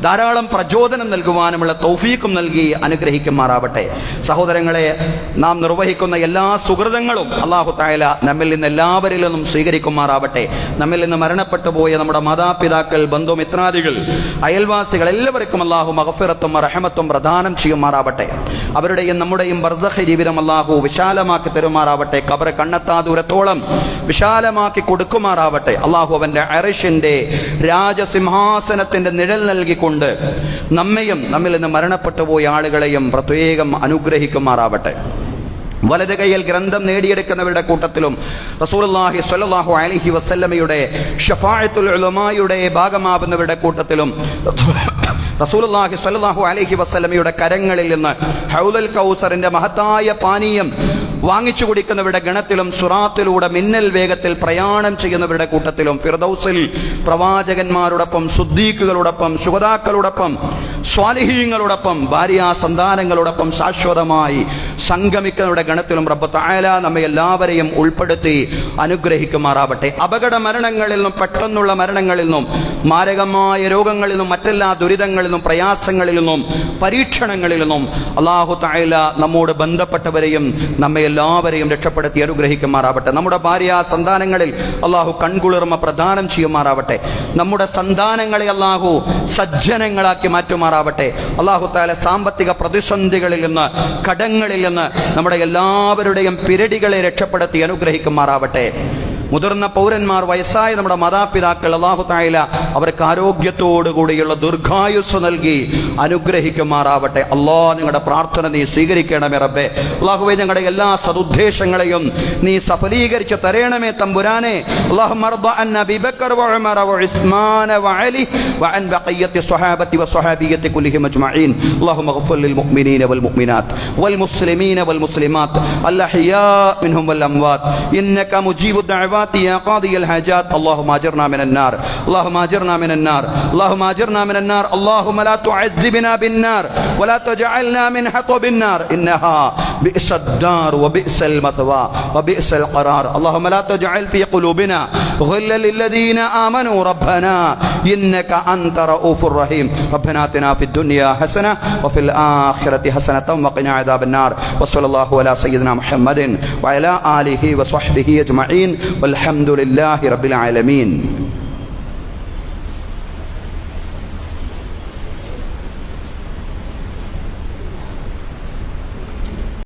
ധാരാളം പ്രചോദനം നൽകുവാനുമുള്ള തൗഫീഖും നൽകി അനുഗ്രഹിക്കുമാറാവട്ടെ. സഹോദരങ്ങളെ, നാം നിർവഹിക്കുന്ന എല്ലാ സുഹൃതങ്ങളും അല്ലാഹു തആല നമ്മിൽ നിന്ന് എല്ലാവരിൽ നിന്നും സ്വീകരിക്കുമാറാവട്ടെ. നമ്മിൽ നിന്ന് മരണപ്പെട്ടു പോയ നമ്മുടെ മാതാപിതാക്കൾ, ബന്ധുമിത്രാദികൾ, അയൽവാസികൾ എല്ലാവർക്കും അല്ലാഹു മഗ്ഫിറത്തും റഹ്മത്തും പ്രദാനം ചെയ്യുമാറാവട്ടെ. അവരുടെയും നമ്മുടെയും ബർസഖ് ജീവിതം അല്ലാഹു വിശാലമാക്കി തരുമാറാവട്ടെ. ഖബർ കണ്ണെത്താ ദൂരത്തോളം വിശാലമാക്കി കൊടുക്കുമാറാവട്ടെ. അല്ലാഹു അവന്റെ അർശിന്റെ രാജസിംഹാസനത്തിന്റെ നിഴൽ നൽകിക്കൊണ്ട് നമ്മയും നമ്മിൽ നിന്ന് മരണപ്പെട്ടു പോയ ആളുകളെയും പ്രത്യേകം അനുഗ്രഹിക്കുമാറാവട്ടെ. വലത് കൈയിൽ ഗ്രന്ഥം നേടിയെടുക്കുന്നവരുടെ കൂട്ടത്തിലും റസൂലുള്ളാഹി സ്വല്ലല്ലാഹു അലൈഹി വസല്ലമയുടെ ശഫാഅത്തുൽ ഉലമായുടെ ഭാഗമാവുന്നവരുടെ കൂട്ടത്തിലും റസൂലുള്ളാഹി സ്വല്ലല്ലാഹു അലൈഹി വസല്ലമയുടെ കരങ്ങളിൽ നിന്ന് ഹൗലുൽ കൗസറിന്റെ മഹത്തായ പാനീയം വാങ്ങിച്ചു കുടിക്കുന്നവരുടെ ഗണത്തിലും സുറാത്തിലൂടെ മിന്നൽ വേഗത്തിൽ പ്രയാണം ചെയ്യുന്നവരുടെ കൂട്ടത്തിലും ഫിർദൗസിൽ പ്രവാചകന്മാരോടൊപ്പം, സുദ്ദീഖുകളോടൊപ്പം, ശുഹദാക്കളോടൊപ്പം, സ്വാലിഹീങ്ങളോടൊപ്പം, ഭാര്യ സന്താനങ്ങളോടൊപ്പം ശാശ്വതമായി സംഗമിക്കുന്നവരുടെ ഗണത്തിലും റബ്ബ് തആല നമ്മെ എല്ലാവരെയും ഉൾപ്പെടുത്തി അനുഗ്രഹിക്കുമാറാവട്ടെ. അപകട മരണങ്ങളിൽ നിന്നും, പെട്ടെന്നുള്ള മരണങ്ങളിൽ നിന്നും, മാരകമായ രോഗങ്ങളിൽ നിന്നും, മറ്റെല്ലാ ദുരിതങ്ങളിൽ നിന്നും, പ്രയാസങ്ങളിൽ നിന്നും, പരീക്ഷണങ്ങളിൽ നിന്നും അല്ലാഹു തആല നമ്മോട് ബന്ധപ്പെട്ടവരെയും നമ്മെ എല്ലാവരെയും രക്ഷപ്പെടുത്തി അനുഗ്രഹിക്കുമാറാവട്ടെ. നമ്മുടെ ഭാര്യ സന്താനങ്ങളിൽ അല്ലാഹു കൺകുളിർമ പ്രദാനം ചെയ്യുമാറാവട്ടെ. നമ്മുടെ സന്താനങ്ങളെ അല്ലാഹു സജ്ജനങ്ങളാക്കി മാറ്റുമാറാവട്ടെ. അല്ലാഹു തആല സാമ്പത്തിക പ്രതിസന്ധികളിൽ നിന്ന്, കടങ്ങളിൽ നിന്ന് നമ്മുടെ എല്ലാവരുടെയും പിരടികളെ രക്ഷപ്പെടുത്തി അനുഗ്രഹിക്കുമാറാവട്ടെ. മുതിർന്ന പൗരന്മാർ, വയസ്സായ നമ്മുടെ മാതാപിതാക്കൾ, അല്ലാഹു തആല അവർക്ക് ആരോഗ്യത്തോടുകൂടിയുള്ള ദീർഘായുസ് നൽകി അനുഗ്രഹിക്കുമാറാവട്ടെ. അല്ലാഹ്, നിങ്ങളുടെ പ്രാർത്ഥന നീ സ്വീകരിക്കണമേ റബ്ബേ. അല്ലാഹുവേ, ഞങ്ങളുടെ എല്ലാ സദുദ്ദേശങ്ങളെയും നീ സഫലീകരിച്ച് തരണമേ തമ്പുരാനെ. അല്ലാഹുമ്മ അർദ അൻ അബീ ബക്കർ വ ഉമർ വ ഉസ്മാൻ വ അലി വ അൻ ബഖിയത്തി സ്വഹാബത്തി വ സ്വഹാബിയത്തി കുല്ലിഹിം അജ്മഈൻ. അല്ലാഹുമ്മ ഗ്ഫിർ ലിൽ മുഅ്മിനീന വൽ മുഅ്മിനാത്ത് വൽ മുസ്ലിമീന വൽ മുസ്ലിമാത്ത് അൽ അഹ്യാ മിൻഹും വൽ അംവാത് ഇന്നക മുജീബു ദഅവാ يا قاضي الحاجات. اللهم اجرنا من النار، اللهم اجرنا من النار، اللهم اجرنا من النار. اللهم لا تعذبنا بالنار ولا تجعلنا من حطب النار انها بئس الدار وبئس المثوى وبئس القرار اللهم لا تجعل في قلوبنا غلا للذين آمنوا ربنا إنك أنت رؤوف رحيم ربنا آتنا في الدنيا حسنة وفي الآخرة حسنة وقنا عذاب النار وصلى الله على سيدنا محمد وعلى آله وصحبه أجمعين والحمد لله رب العالمين.